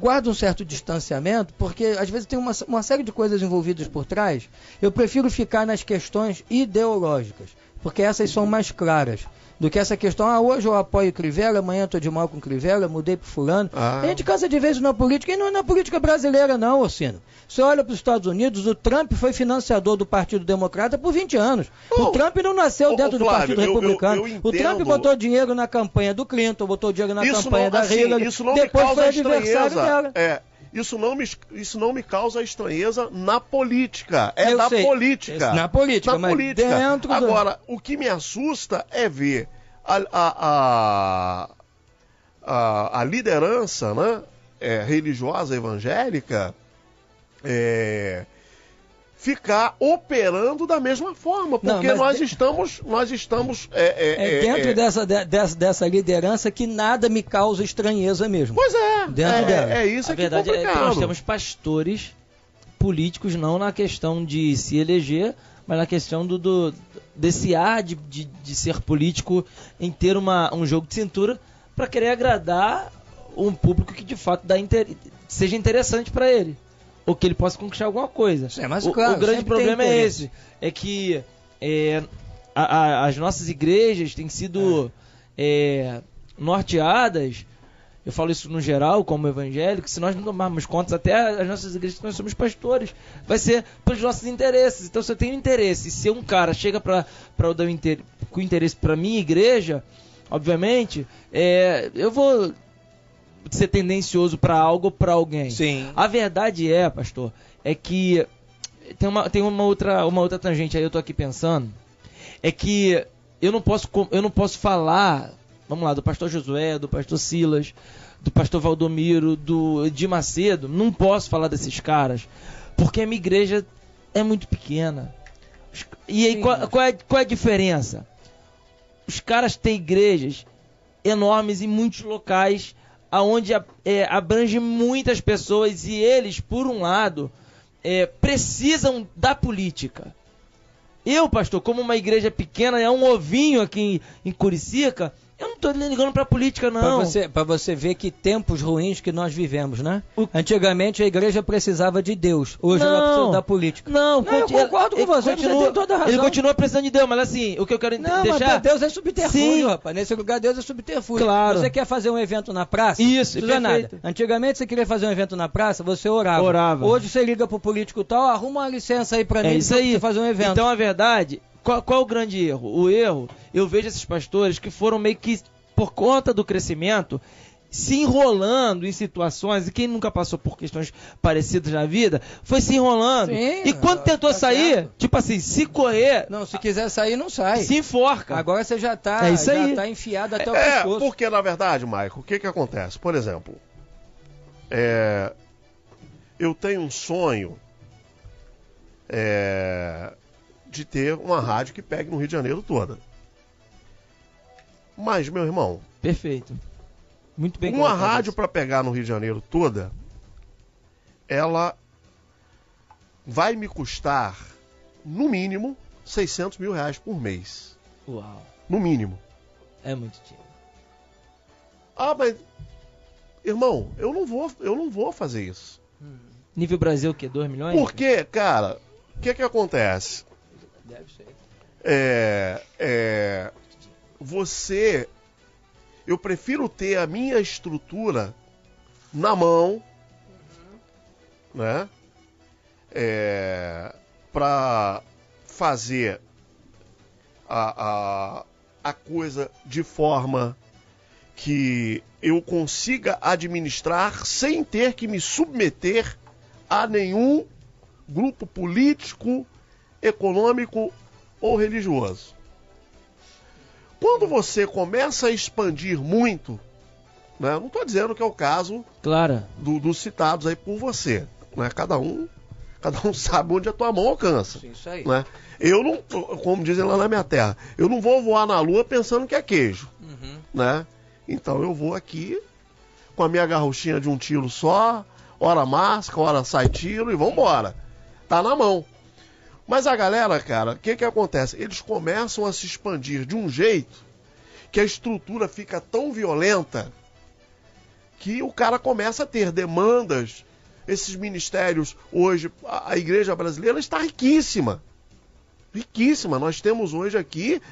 guardo um certo distanciamento, porque às vezes tem uma série de coisas envolvidas por trás. Eu prefiro ficar nas questões ideológicas, porque essas são mais claras do que essa questão, hoje eu apoio Crivella, amanhã estou de mal com Crivella, mudei pro fulano. A gente cansa de ver isso na política, e não é na política brasileira não, Orsino. Você olha para os Estados Unidos, o Trump foi financiador do Partido Democrata por 20 anos. O Trump não nasceu dentro do Partido Republicano. O Trump botou dinheiro na campanha do Clinton, botou dinheiro na campanha da Hillary, depois foi adversário dela. Isso não me causa estranheza na política. Política. Na política, mas política. Dentro Agora, o que me assusta é ver a liderança, né, religiosa evangélica ficar operando da mesma forma, porque nós estamos dentro dessa liderança que nada me causa estranheza mesmo. Pois é, dentro dela. É isso. A verdade é que nós temos pastores políticos não na questão de se eleger, mas na questão desse ar de ser político, em ter um jogo de cintura para querer agradar um público que de fato seja interessante para ele, ou que ele possa conquistar alguma coisa. Mas, claro, o grande problema é esse, é que as nossas igrejas têm sido norteadas eu falo isso no geral, como evangélico, se nós não tomarmos conta, até as nossas igrejas, nós somos pastores, vai ser pelos nossos interesses. Então, se eu tenho interesse, se um cara chega com interesse para minha igreja, obviamente, eu vou ser tendencioso para algo ou para alguém. Sim. A verdade pastor, é que tem uma outra tangente aí, eu tô aqui pensando, é que eu não posso falar, vamos lá, do pastor Josué, do pastor Silas, do pastor Valdomiro, do Edir Macedo, não posso falar desses caras, porque a minha igreja é muito pequena. E aí, qual é a diferença? Os caras têm igrejas enormes em muitos locais, aonde abrange muitas pessoas, e eles, por um lado, precisam da política. Eu, pastor, como uma igreja pequena, é um ovinho aqui em Curicica, eu não estou ligando para política, não. Para você ver que tempos ruins que nós vivemos, né? Antigamente a igreja precisava de Deus, hoje ela precisa da política. Eu concordo com você, você tem toda a razão. Ele continua precisando de Deus, mas assim, o que eu quero deixar... Mas Deus é subterfúgio, rapaz. Nesse lugar Deus é subterfúgio. Claro. Você quer fazer um evento na praça? Isso, não é nada. Antigamente você queria fazer um evento na praça, você orava. Hoje você liga pro político tal, arruma uma licença aí pra mim, isso aí. Você fazer um evento. Então a verdade... Qual é o grande erro? O erro, eu vejo esses pastores que foram meio que, por conta do crescimento, se enrolando em situações, e quem nunca passou por questões parecidas na vida, foi se enrolando. Sim, e quando tentou sair, certo. Tipo assim, se correr... Não, se quiser sair, não sai. Se enforca. Agora você já tá enfiado até o pescoço. Porque, na verdade, Michael, o que acontece? Por exemplo, eu tenho um sonho... de ter uma rádio que pegue no Rio de Janeiro toda. Mas, meu irmão... Perfeito. Muito bem uma rádio para pegar no Rio de Janeiro toda, ela vai me custar, no mínimo, 600 mil reais por mês. Uau. No mínimo. É muito dinheiro. Mas... Irmão, eu não vou fazer isso. Nível Brasil, o quê? 2 milhões? Porque, cara, o que acontece? Deve ser. Eu prefiro ter a minha estrutura na mão, né? Para fazer a coisa de forma que eu consiga administrar sem ter que me submeter a nenhum grupo político, econômico ou religioso. Quando você começa a expandir muito, né, não estou dizendo que é o caso claro. dos citados aí por você, né, cada um sabe onde a tua mão alcança. Sim, isso aí. Né? Eu não, como dizem lá na minha terra, eu não vou voar na lua pensando que é queijo, né? Então eu vou aqui com a minha garruchinha de um tiro só, hora masca, hora sai tiro e vambora. Tá na mão. Mas a galera, cara, o que acontece? Eles começam a se expandir de um jeito que a estrutura fica tão violenta que o cara começa a ter demandas. Esses ministérios, hoje, a igreja brasileira está riquíssima. Riquíssima. Nós temos hoje aqui,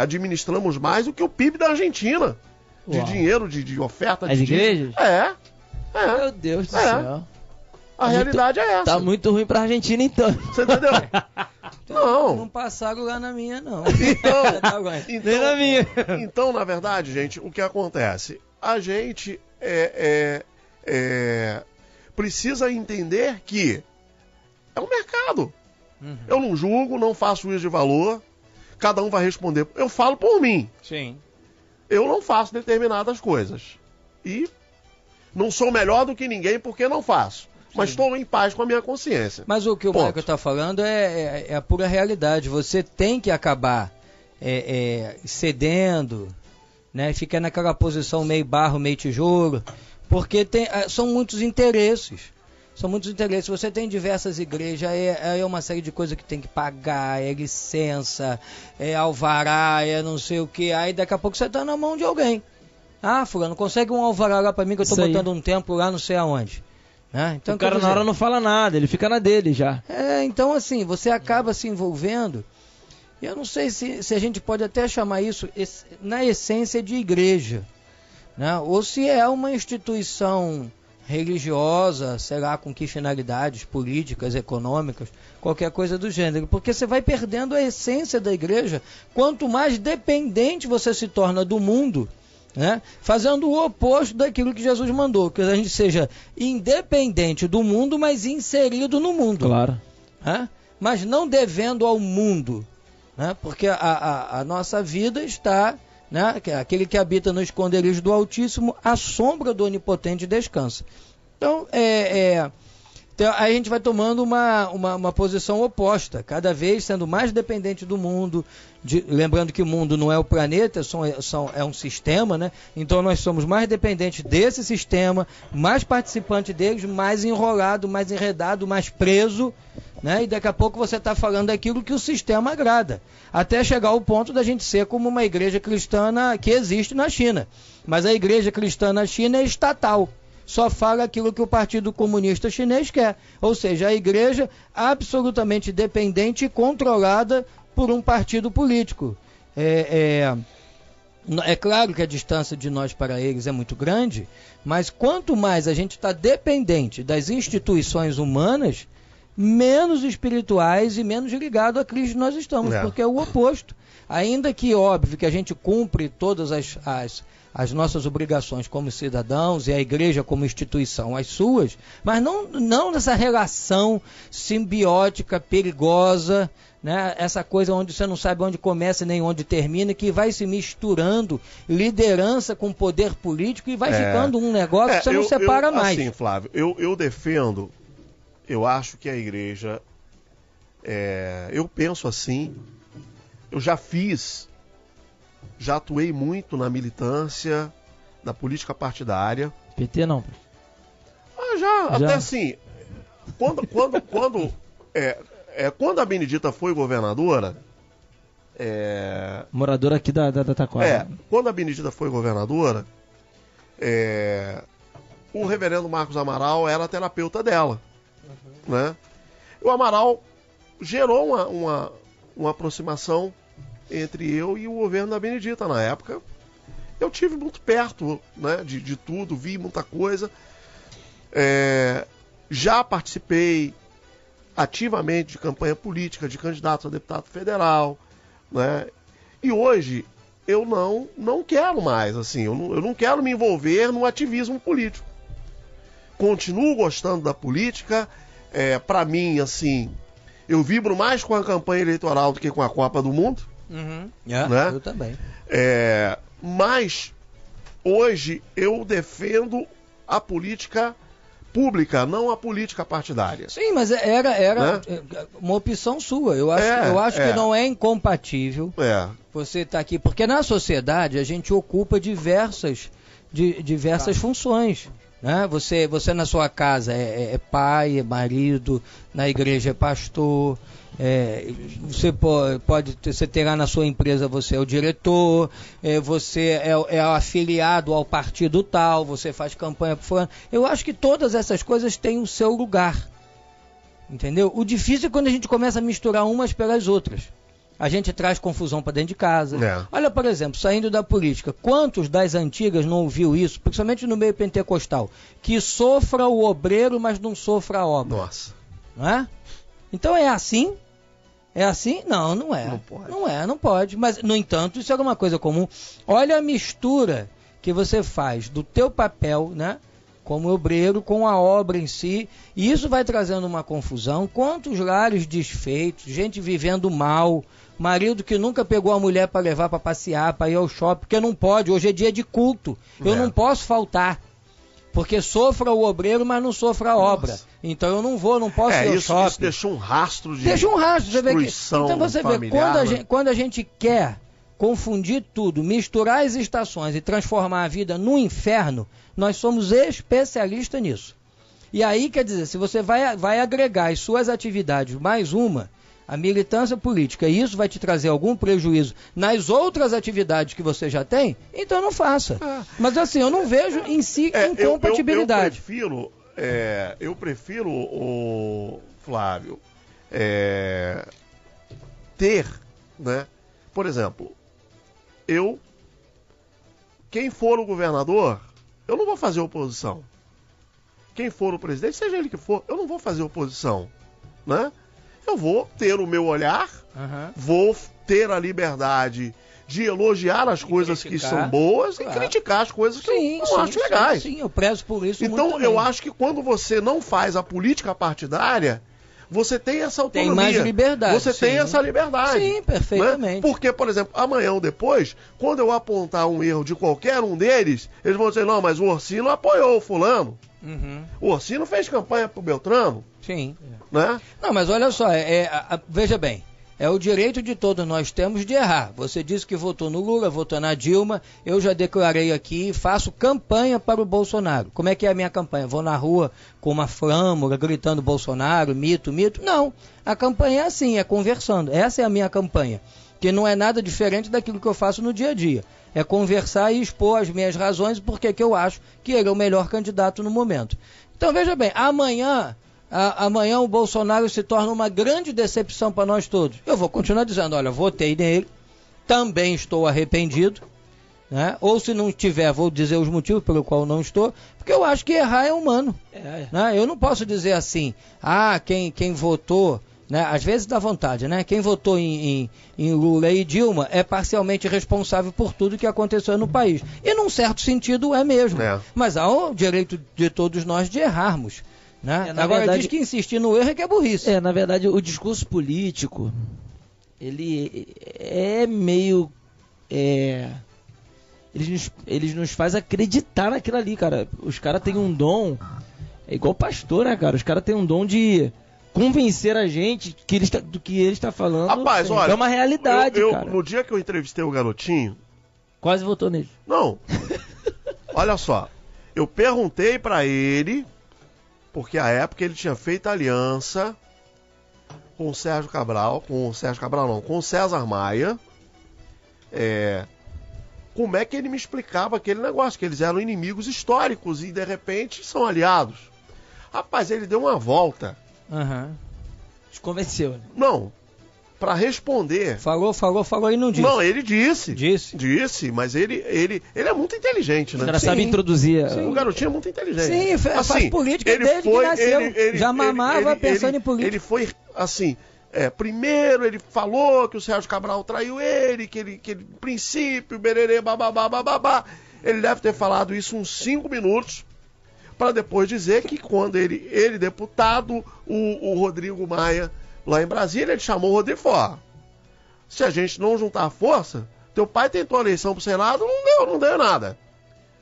administramos mais do que o PIB da Argentina. De dinheiro, de oferta. As igrejas? Meu Deus do céu. A realidade é essa. Tá muito ruim pra Argentina, então. Você entendeu? Não passaram lá na minha, não. Nem na minha. Então, na verdade, gente, o que acontece? A gente precisa entender que é um mercado. Eu não julgo, não faço juízo de valor. Cada um vai responder. Eu falo por mim. Sim. Eu não faço determinadas coisas. E não sou melhor do que ninguém porque não faço. Mas estou em paz com a minha consciência. Mas o que o Michael está falando é a pura realidade. Você tem que acabar cedendo, né? Ficar naquela posição meio barro, meio tijolo, porque são muitos interesses. São muitos interesses. Você tem diversas igrejas, é uma série de coisas que tem que pagar, é licença, é alvará, é não sei o que. Aí daqui a pouco você está na mão de alguém. Ah, fulano, consegue um alvará lá para mim que eu estou botando um templo lá não sei aonde. Então, o cara na hora não fala nada, ele fica na dele já. Então assim, você acaba se envolvendo. Eu não sei se a gente pode até chamar isso na essência de igreja. né? Ou se é uma instituição religiosa, será com que finalidades políticas, econômicas, qualquer coisa do gênero, porque você vai perdendo a essência da igreja quanto mais dependente você se torna do mundo, né? Fazendo o oposto daquilo que Jesus mandou, que a gente seja independente do mundo, mas inserido no mundo. Claro. Né? Mas não devendo ao mundo, né? Porque a nossa vida está, né? Aquele que habita no esconderijo do Altíssimo, a sombra do Onipotente descansa. Então, então a gente vai tomando uma posição oposta, cada vez sendo mais dependente do mundo, lembrando que o mundo não é o planeta, é um sistema, né? Então nós somos mais dependentes desse sistema, mais participante deles, mais enrolado, mais enredado, mais preso, né? E daqui a pouco você está falando daquilo que o sistema agrada, até chegar ao ponto da gente ser como uma igreja cristã que existe na China. Mas a igreja cristã na China é estatal, só fala aquilo que o Partido Comunista Chinês quer, ou seja, a igreja absolutamente dependente e controlada por um partido político. É claro que a distância de nós para eles é muito grande, mas quanto mais a gente está dependente das instituições humanas, menos espirituais e menos ligado a Cristo nós estamos, porque é o oposto. Ainda que, óbvio, que a gente cumpre todas as nossas obrigações como cidadãos e a igreja como instituição, as suas, mas não nessa relação simbiótica, perigosa, né? Essa coisa onde você não sabe onde começa nem onde termina, que vai se misturando liderança com poder político e vai ficando um negócio que você não separa mais. Assim, Flávio, eu defendo, eu acho que a igreja, eu penso assim, eu já atuei muito na militância, na política partidária. PT não? Já. Até assim, quando a Benedita foi governadora... moradora aqui da Taquara. Quando a Benedita foi governadora, o reverendo Marcos Amaral era terapeuta dela. Né? O Amaral gerou uma aproximação entre eu e o governo da Benedita na época. Eu tive muito perto, né, de tudo, vi muita coisa. Já participei ativamente de campanha política, de candidato a deputado federal, né? E hoje eu não quero mais, assim, eu não quero me envolver no ativismo político. Continuo gostando da política, para mim, assim, eu vibro mais com a campanha eleitoral do que com a Copa do Mundo. Né? Eu também. Mas hoje eu defendo a política pública, não a política partidária. Sim, mas era né? Uma opção sua. Eu acho que não é incompatível você estar aqui, porque na sociedade a gente ocupa diversas funções. Né? Você na sua casa é pai, é marido, na igreja é pastor. Você terá na sua empresa, você é o diretor, você é afiliado ao partido tal, você faz campanha por fulano. Eu acho que todas essas coisas têm o seu lugar, entendeu? O difícil é quando a gente começa a misturar umas pelas outras. A gente traz confusão para dentro de casa. Olha, por exemplo, saindo da política, quantos das antigas não ouviu isso, principalmente no meio pentecostal, que sofra o obreiro, mas não sofra a obra? Nossa. Não é? Então é assim? É assim? Não, não é. Não pode. Não pode. Mas, no entanto, isso é uma coisa comum. Olha a mistura que você faz do teu papel, né, como obreiro, com a obra em si, e isso vai trazendo uma confusão. Quantos lares desfeitos, gente vivendo mal, marido que nunca pegou a mulher para levar para passear, para ir ao shopping, porque não pode, hoje é dia de culto, eu não posso faltar. Porque sofra o obreiro, mas não sofra a obra. Então eu não posso ir ao shopping. Isso deixou um rastro de destruição. Então você vê, quando a gente quer confundir tudo, misturar as estações e transformar a vida num inferno, nós somos especialistas nisso. E aí, quer dizer, se você vai agregar as suas atividades mais uma, a militância política, e isso vai te trazer algum prejuízo nas outras atividades que você já tem, então não faça. Mas assim, eu não vejo em si incompatibilidade. Eu prefiro, Flávio, ter, né? Por exemplo, eu quem for o governador, eu não vou fazer oposição. Quem for o presidente, seja ele que for, eu não vou fazer oposição, né? Eu vou ter o meu olhar, vou ter a liberdade de elogiar as coisas que são boas e criticar as coisas que eu não acho legais. Sim, eu prezo por isso. Então, eu acho que quando você não faz a política partidária, você tem essa autonomia. Tem mais liberdade. Você tem essa liberdade. Sim, perfeitamente. Né? Porque, por exemplo, amanhã ou depois, quando eu apontar um erro de qualquer um deles, eles vão dizer, não, mas o Orsino apoiou o fulano. O Orsino fez campanha pro Beltrano. Sim. Né? Não, mas olha só, veja bem, é o direito de todos nós temos de errar. Você disse que votou no Lula, votou na Dilma, eu já declarei aqui, faço campanha para o Bolsonaro. Como é que é a minha campanha? Vou na rua com uma flâmula, gritando Bolsonaro, mito, mito? Não, a campanha é assim, é conversando. Essa é a minha campanha, que não é nada diferente daquilo que eu faço no dia a dia. É conversar e expor as minhas razões, porque que eu acho que ele é o melhor candidato no momento. Então veja bem, amanhã o Bolsonaro se torna uma grande decepção para nós todos. Eu vou continuar dizendo, olha, votei nele, também estou arrependido, né? Ou se não tiver, vou dizer os motivos pelo qual não estou, porque eu acho que errar é humano. Né? Eu não posso dizer assim, quem votou, né? Às vezes dá vontade, né? Quem votou em Lula e Dilma é parcialmente responsável por tudo que aconteceu no país. E num certo sentido é mesmo. Mas há o direito de todos nós de errarmos. Né? Agora verdade, diz que insistir no erro é que é burrice. Na verdade, o discurso político, ele é meio... Eles nos fazem acreditar naquilo ali, cara. Os caras têm um dom, é igual pastor, né, cara? Os caras têm um dom de convencer a gente do que ele está falando. Rapaz, olha, é uma realidade, cara. No dia que eu entrevistei o garotinho... Quase votou nele. Não. Olha só, eu perguntei pra ele... Porque à época ele tinha feito aliança com o Sérgio Cabral, com o César Maia. Como é que ele me explicava aquele negócio, que eles eram inimigos históricos e de repente são aliados. Rapaz, ele deu uma volta. Te convenceu, né? Não, para responder. Falou e não disse. Não, ele disse. Disse, mas ele é muito inteligente, né? Os caras sabem introduzir. O garotinho é muito inteligente. Sim, faz política desde que nasceu. Já mamava pensando em política. Ele foi, assim, primeiro ele falou que o Sérgio Cabral traiu ele, que ele princípio, bererê, bababá. Ele deve ter falado isso uns 5 minutos, para depois dizer que quando ele deputado, o Rodrigo Maia, lá em Brasília, ele chamou o Rodrigo e falou, se a gente não juntar força, teu pai tentou a eleição pro Senado, não deu nada.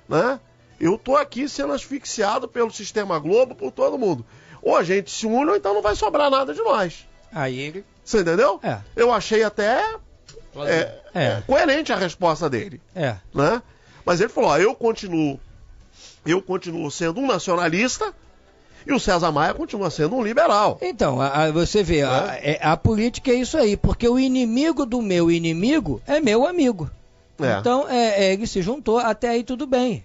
Né? Eu tô aqui sendo asfixiado pelo Sistema Globo, por todo mundo. Ou a gente se une, ou então não vai sobrar nada de nós. Aí ele... Você entendeu? Eu achei até coerente a resposta dele. Né? Mas ele falou, eu continuo sendo um nacionalista, e o César Maia continua sendo um liberal. Então, você vê, a política é isso aí, porque o inimigo do meu inimigo é meu amigo. Então, ele se juntou, até aí tudo bem.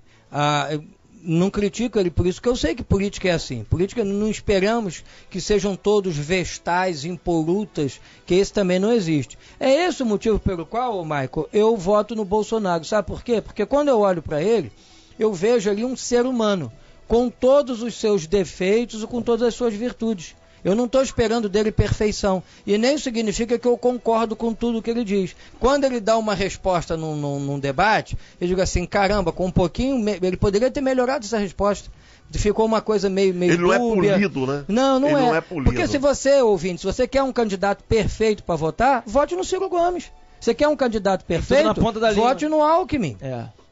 Não critico ele, por isso que eu sei que política é assim. Política não esperamos que sejam todos vestais, impolutas, que esse também não existe. É esse o motivo pelo qual, Michael, eu voto no Bolsonaro. Sabe por quê? Porque quando eu olho para ele, eu vejo ali um ser humano, com todos os seus defeitos e com todas as suas virtudes. Eu não estou esperando dele perfeição. E nem significa que eu concordo com tudo que ele diz. Quando ele dá uma resposta num debate, eu digo assim, caramba, com um pouquinho, ele poderia ter melhorado essa resposta. Ficou uma coisa meio ele dúbia. Não é polido, né? Não é polido. Porque se você, ouvinte, se você quer um candidato perfeito para votar, vote no Ciro Gomes. Você quer um candidato perfeito, vote no Alckmin.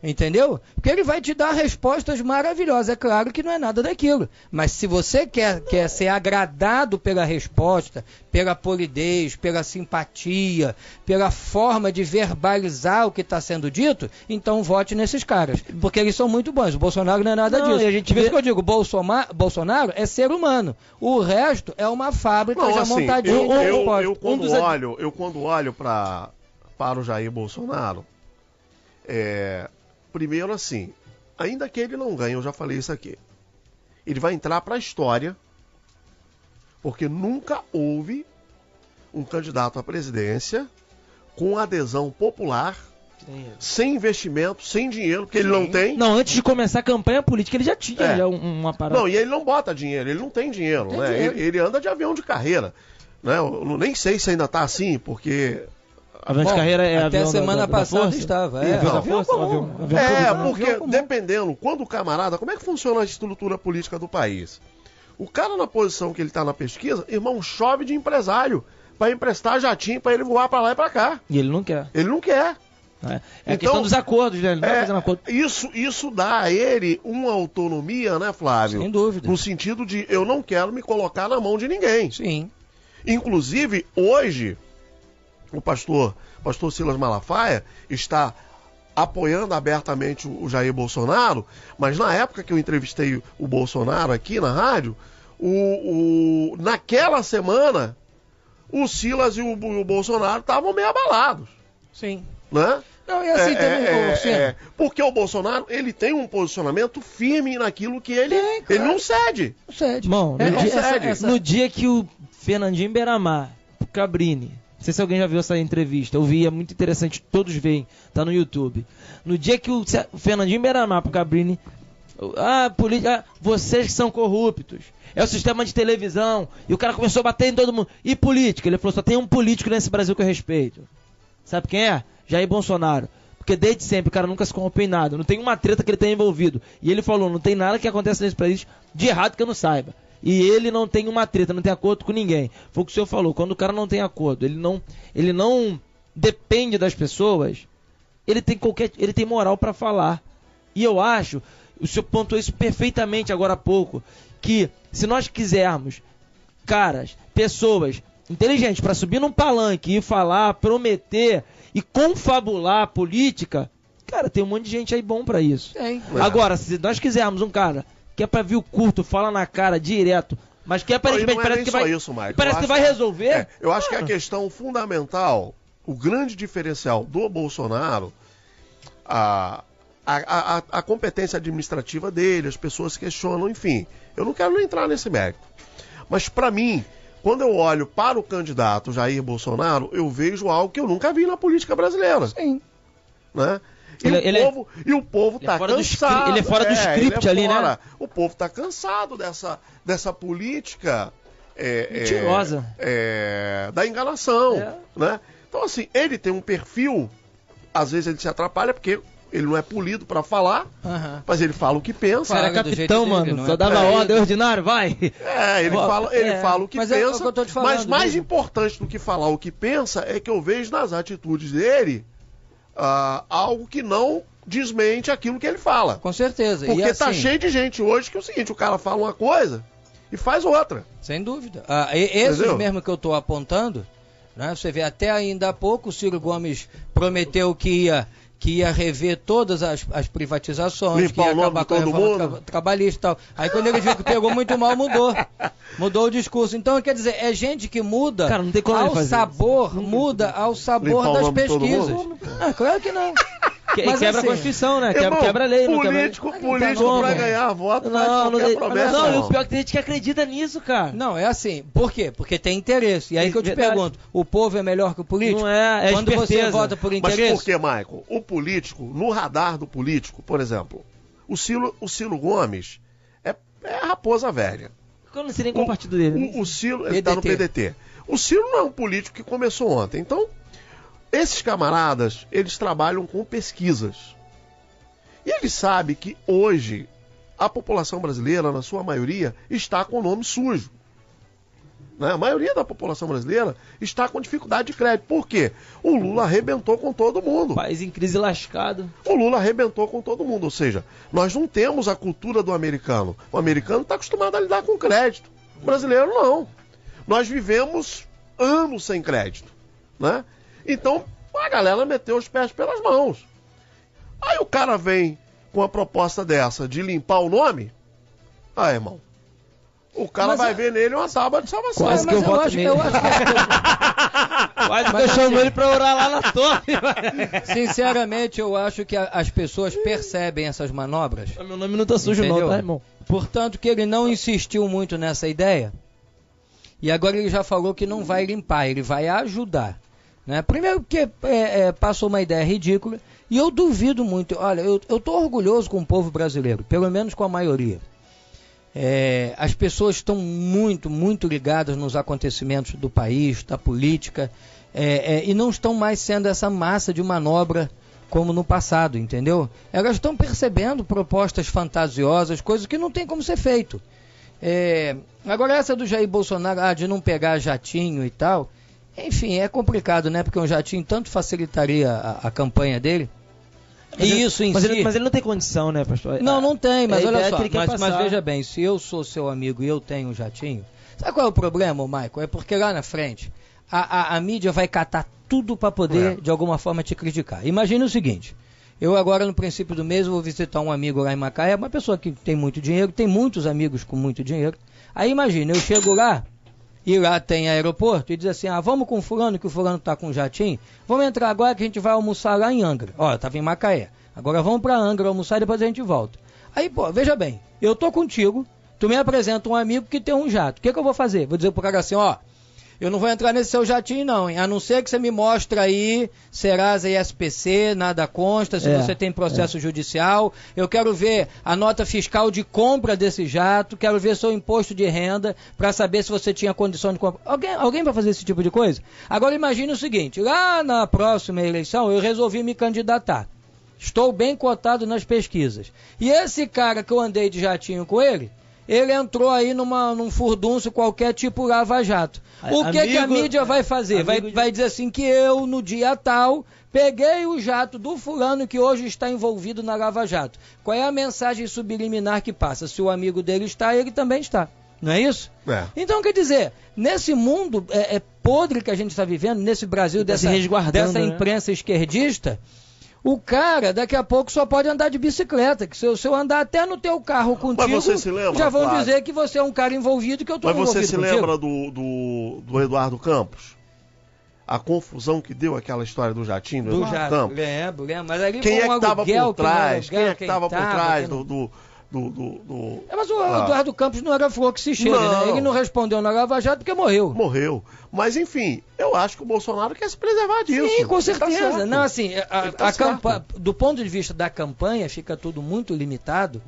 Entendeu? Porque ele vai te dar respostas maravilhosas. É claro que não é nada daquilo. Mas se você quer ser agradado pela resposta, pela polidez, pela simpatia, pela forma de verbalizar o que está sendo dito, então vote nesses caras. Porque eles são muito bons. O Bolsonaro não é nada disso. Por isso que eu digo, Bolsonaro é ser humano. O resto é uma fábrica montadinha. Eu quando olho para o Jair Bolsonaro, primeiro assim, ainda que ele não ganhe, eu já falei isso aqui, ele vai entrar para a história, porque nunca houve um candidato à presidência com adesão popular sem investimento, sem dinheiro, porque ele não tem. Não, antes de começar a campanha política, ele já tinha já uma parada. Não, e ele não bota dinheiro, ele não tem dinheiro, né? Ele anda de avião de carreira. Né? Eu nem sei se ainda tá assim, porque... Avião de carreira é até avião a semana passada estava. Avião da força? Porque dependendo, quando o camarada... Como é que funciona a estrutura política do país? O cara na posição que ele tá na pesquisa, irmão, chove de empresário para emprestar jatinho para ele voar para lá e para cá. E ele não quer. Ele não quer. É a questão dos acordos, né? Ele não tá fazendo acordo. Isso dá a ele uma autonomia, né, Flávio? Sem dúvida. No sentido de eu não quero me colocar na mão de ninguém. Sim. Inclusive, hoje, o pastor Silas Malafaia está apoiando abertamente o Jair Bolsonaro, mas na época que eu entrevistei o Bolsonaro aqui na rádio, naquela semana, o Silas e o Bolsonaro estavam meio abalados. Sim. Né? Não, e assim também, porque o Bolsonaro, ele tem um posicionamento firme naquilo que ele não cede. Não cede. Bom, no dia que o Fernandinho Beiramar, Cabrini, não sei se alguém já viu essa entrevista, eu vi, é muito interessante, todos veem, tá no YouTube. No dia que o Fernandinho Beiramar pro Cabrini, vocês que são corruptos, é o sistema de televisão, e o cara começou a bater em todo mundo. E política? Ele falou, só tem um político nesse Brasil que eu respeito. Sabe quem é? Jair Bolsonaro. Porque desde sempre o cara nunca se corrompeu em nada, não tem uma treta que ele tenha envolvido. E ele falou, não tem nada que acontece nesse país de errado que eu não saiba. E ele não tem uma treta, não tem acordo com ninguém. Foi o que o senhor falou, quando o cara não tem acordo, ele não depende das pessoas, ele tem moral para falar. E eu acho, o senhor pontuou isso perfeitamente agora há pouco, que se nós quisermos pessoas inteligentes para subir num palanque e falar, prometer e confabular a política, cara, tem um monte de gente aí bom para isso. Agora, se nós quisermos um cara que é pra vir o curto, fala na cara direto, mas que aparentemente parece que vai, parece que vai resolver. Eu acho que a questão fundamental, o grande diferencial do Bolsonaro, a competência administrativa dele, as pessoas questionam, enfim. Eu não quero nem entrar nesse mérito. Mas para mim, quando eu olho para o candidato Jair Bolsonaro, eu vejo algo que eu nunca vi na política brasileira. Sim. Né? E o povo tá cansado. Ele é fora do script ali, né? O povo tá cansado dessa política mentirosa. Da enganação. Né? Então, assim, ele tem um perfil, às vezes ele se atrapalha, porque ele não é polido pra falar, mas ele fala o que pensa. Era capitão, mano, só dava ordem ordinário, vai. Ele fala o que pensa, é o que eu tô te falando, mas mais importante do que falar o que pensa é que eu vejo nas atitudes dele algo que não desmente aquilo que ele fala. Com certeza. Porque e tá assim, cheio de gente hoje que é o seguinte, o cara fala uma coisa e faz outra. Sem dúvida. Esses mesmo que eu tô apontando, né, você vê, até ainda há pouco o Ciro Gomes prometeu que ia rever todas as privatizações, que ia acabar com a reforma trabalhista e tal. Aí quando ele viu que pegou muito mal, mudou o discurso. Então, quer dizer, é gente que muda, cara, não tem como muda ao sabor das pesquisas. Claro que não. Mas quebra a Constituição, né? Quebra a lei. Político pra ganhar voto faz qualquer promessa. Não, e o pior é que tem gente que acredita nisso, cara. Não, é assim. Por quê? Porque tem interesse. E aí que eu te pergunto, o povo é melhor que o político? Não é quando você vota por interesse? Mas por que, Michael? O político, no radar do político, por exemplo, o Ciro Gomes é a raposa velha. Eu não sei nem qual partido dele. O Ciro, ele tá no PDT. O Ciro não é um político que começou ontem. Então, esses camaradas, eles trabalham com pesquisas. E eles sabem que hoje a população brasileira, na sua maioria, está com o nome sujo. Né? A maioria da população brasileira está com dificuldade de crédito. Por quê? O Lula arrebentou com todo mundo. País em crise lascado. O Lula arrebentou com todo mundo. Ou seja, nós não temos a cultura do americano. O americano está acostumado a lidar com crédito. O brasileiro não. Nós vivemos anos sem crédito. Né? Então, a galera meteu os pés pelas mãos. Aí o cara vem com a proposta dessa de limpar o nome. Irmão, o cara vai ver nele uma tábua de salvação. Quase que eu voto nele. Quase que eu chamo ele pra orar lá na torre. Sinceramente, eu acho que as pessoas percebem essas manobras. Meu nome não tá sujo, entendeu? Não, tá, irmão? Portanto, que ele não insistiu muito nessa ideia. E agora ele já falou que não vai limpar, ele vai ajudar. Né? Primeiro porque passou uma ideia ridícula, E eu duvido muito. Olha, eu estou orgulhoso com o povo brasileiro, pelo menos com a maioria. As pessoas estão muito, muito ligadas nos acontecimentos do país, da política, e não estão mais sendo essa massa de manobra como no passado, entendeu? Elas estão percebendo propostas fantasiosas, coisas que não tem como ser feito. Agora essa do Jair Bolsonaro, de não pegar jatinho e tal, enfim, é complicado, né? Porque um jatinho tanto facilitaria a campanha dele. Mas ele não tem condição, né, pastor? Não tem, mas olha só, mas veja bem, se eu sou seu amigo e eu tenho um jatinho, sabe qual é o problema, Michael? É porque lá na frente, a mídia vai catar tudo para poder, de alguma forma, te criticar. Imagine o seguinte, eu agora no princípio do mês vou visitar um amigo lá em Macaé, uma pessoa que tem muito dinheiro, tem muitos amigos com muito dinheiro. Aí imagina, eu chego lá, e lá tem aeroporto, e diz assim, vamos com o fulano, que o fulano tá com um jatinho, vamos entrar agora que a gente vai almoçar lá em Angra. Ó, eu tava em Macaé, agora vamos para Angra almoçar e depois a gente volta. Aí, pô, veja bem, eu tô contigo, tu me apresenta um amigo que tem um jato, o que eu vou fazer? Vou dizer pro cara assim, eu não vou entrar nesse seu jatinho não, hein? A não ser que você me mostre aí Serasa e SPC, nada consta, se você tem processo judicial, eu quero ver a nota fiscal de compra desse jato, quero ver seu imposto de renda, para saber se você tinha condição de compra. Alguém vai fazer esse tipo de coisa? Agora imagine o seguinte, lá na próxima eleição eu resolvi me candidatar, estou bem cotado nas pesquisas, e esse cara que eu andei de jatinho com ele entrou aí num furdunço qualquer tipo Lava Jato. O que a mídia vai fazer? Vai dizer assim que eu, no dia tal, peguei o jato do fulano que hoje está envolvido na Lava Jato. Qual é a mensagem subliminar que passa? Se o amigo dele está, ele também está. Não é isso? Então, quer dizer, nesse mundo podre que a gente está vivendo, nesse Brasil dessa imprensa esquerdista, o cara, daqui a pouco, só pode andar de bicicleta, que se eu andar até no teu carro contigo, já vão dizer que você é um cara envolvido, que eu estou envolvido contigo. Mas você se lembra do Eduardo Campos? A confusão que deu aquela hisória do jatinho do Eduardo Campos? Lembro, mas ali quem é que estava por trás? Quem é que estava por trás do... Mas o Eduardo Campos não era flor que se cheire, né? Ele não respondeu na Lava Jato porque morreu. Mas enfim, eu acho que o Bolsonaro quer se preservar disso. Sim, com certeza. Tá, não, assim, do ponto de vista da campanha fica tudo muito limitado,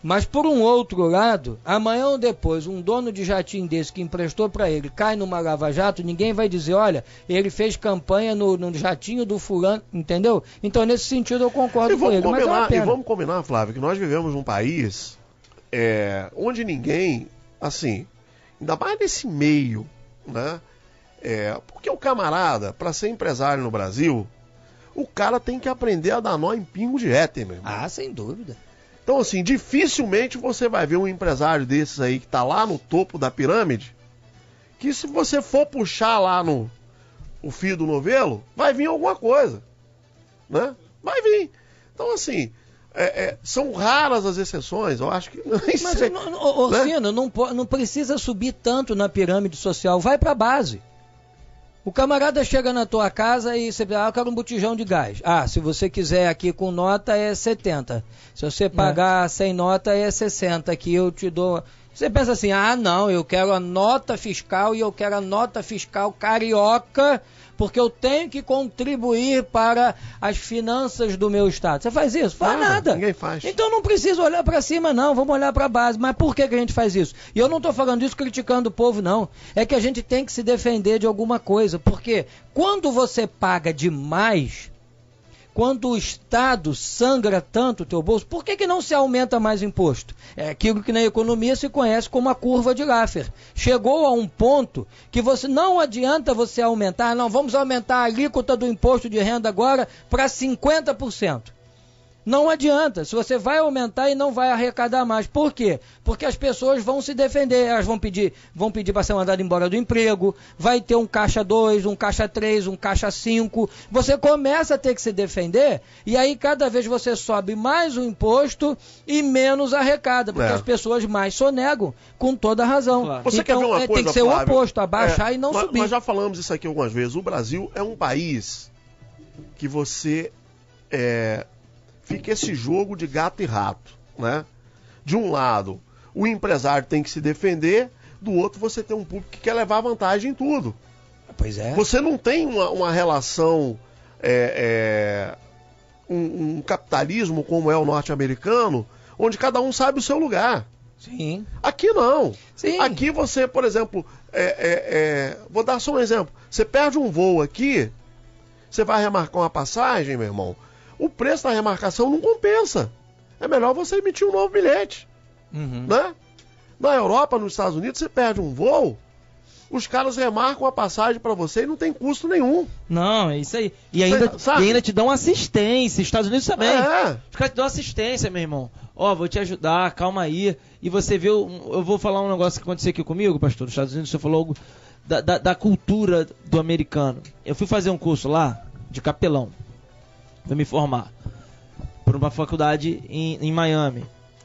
mas por um outro lado, amanhã ou depois, um dono de jatinho desse que emprestou para ele cai numa Lava Jato, ninguém vai dizer, olha, ele fez campanha no jatinho do fulano, entendeu? Então, nesse sentido, eu concordo com ele. E vamos combinar, Flávio, que nós vivemos num país onde ninguém, assim, ainda mais nesse meio, né? Porque o camarada, para ser empresário no Brasil, o cara tem que aprender a dar nó em pingo de éter, meu irmão. Sem dúvida. Então, assim, dificilmente você vai ver um empresário desses aí que tá lá no topo da pirâmide, que se você for puxar lá o fio do novelo, vai vir alguma coisa, né? Vai vir. Então, assim, são raras as exceções, eu acho que... Mas, Orsino, não precisa subir tanto na pirâmide social, vai pra base. O camarada chega na tua casa e você eu quero um botijão de gás. Se você quiser aqui com nota é 70. Se você pagar sem nota é 60, que eu te dou... Você pensa assim, não, eu quero a nota fiscal e eu quero a nota fiscal carioca, porque eu tenho que contribuir para as finanças do meu estado. Você faz isso? Faz nada. Ninguém faz. Então não precisa olhar para cima não, vamos olhar para a base. Mas por que a gente faz isso? E eu não estou falando isso criticando o povo não. É que a gente tem que se defender de alguma coisa, porque quando você paga demais, quando o Estado sangra tanto o teu bolso, por que não se aumenta mais o imposto? É aquilo que na economia se conhece como a curva de Laffer. Chegou a um ponto que não adianta você aumentar, vamos aumentar a alíquota do imposto de renda agora para 50%. Não adianta, se você vai aumentar e não vai arrecadar mais. Por quê? Porque as pessoas vão se defender, elas vão pedir para ser mandado embora do emprego, vai ter um caixa 2, um caixa 3, um caixa 5, você começa a ter que se defender, e aí cada vez você sobe mais o imposto e menos arrecada, porque as pessoas mais sonegam, com toda a razão. Claro. Você quer ver uma coisa, tem que ser Flávio, o oposto, abaixar e não subir. Nós já falamos isso aqui algumas vezes, o Brasil é um país que você... fica esse jogo de gato e rato, né? De um lado, o empresário tem que se defender, do outro você tem um público que quer levar vantagem em tudo. Pois é. Você não tem uma relação um capitalismo como é o norte-americano, onde cada um sabe o seu lugar. Sim. Aqui não. Sim. Aqui você, por exemplo, vou dar só um exemplo. Você perde um voo aqui, você vai remarcar uma passagem, meu irmão, o preço da remarcação não compensa. É melhor você emitir um novo bilhete. Né? Na Europa, nos Estados Unidos, você perde um voo, os caras remarcam a passagem para você e não tem custo nenhum. Não, é isso aí. E ainda te dão assistência. Estados Unidos também. Os caras te dão assistência, meu irmão. Ó, vou te ajudar, calma aí. E você vê, eu vou falar um negócio que aconteceu aqui comigo, pastor, nos Estados Unidos, você falou algo da cultura do americano. Eu fui fazer um curso lá, de capelão, pra me formar, por uma faculdade em Miami.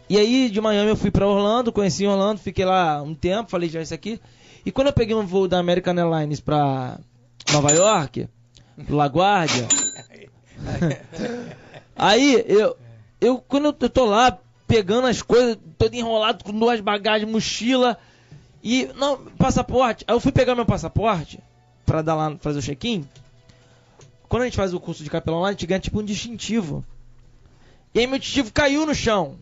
E aí, de Miami, eu fui pra Orlando, conheci Orlando, fiquei lá um tempo, falei já isso aqui. E quando eu peguei um voo da American Airlines pra Nova York, pro LaGuardia, aí quando eu tô lá pegando as coisas, todo enrolado com 2 bagagens, mochila e passaporte. Aí eu fui pegar meu passaporte pra dar lá, fazer o check-in. Quando a gente faz o curso de capelão lá, a gente ganha tipo um distintivo. E aí meu distintivo caiu no chão.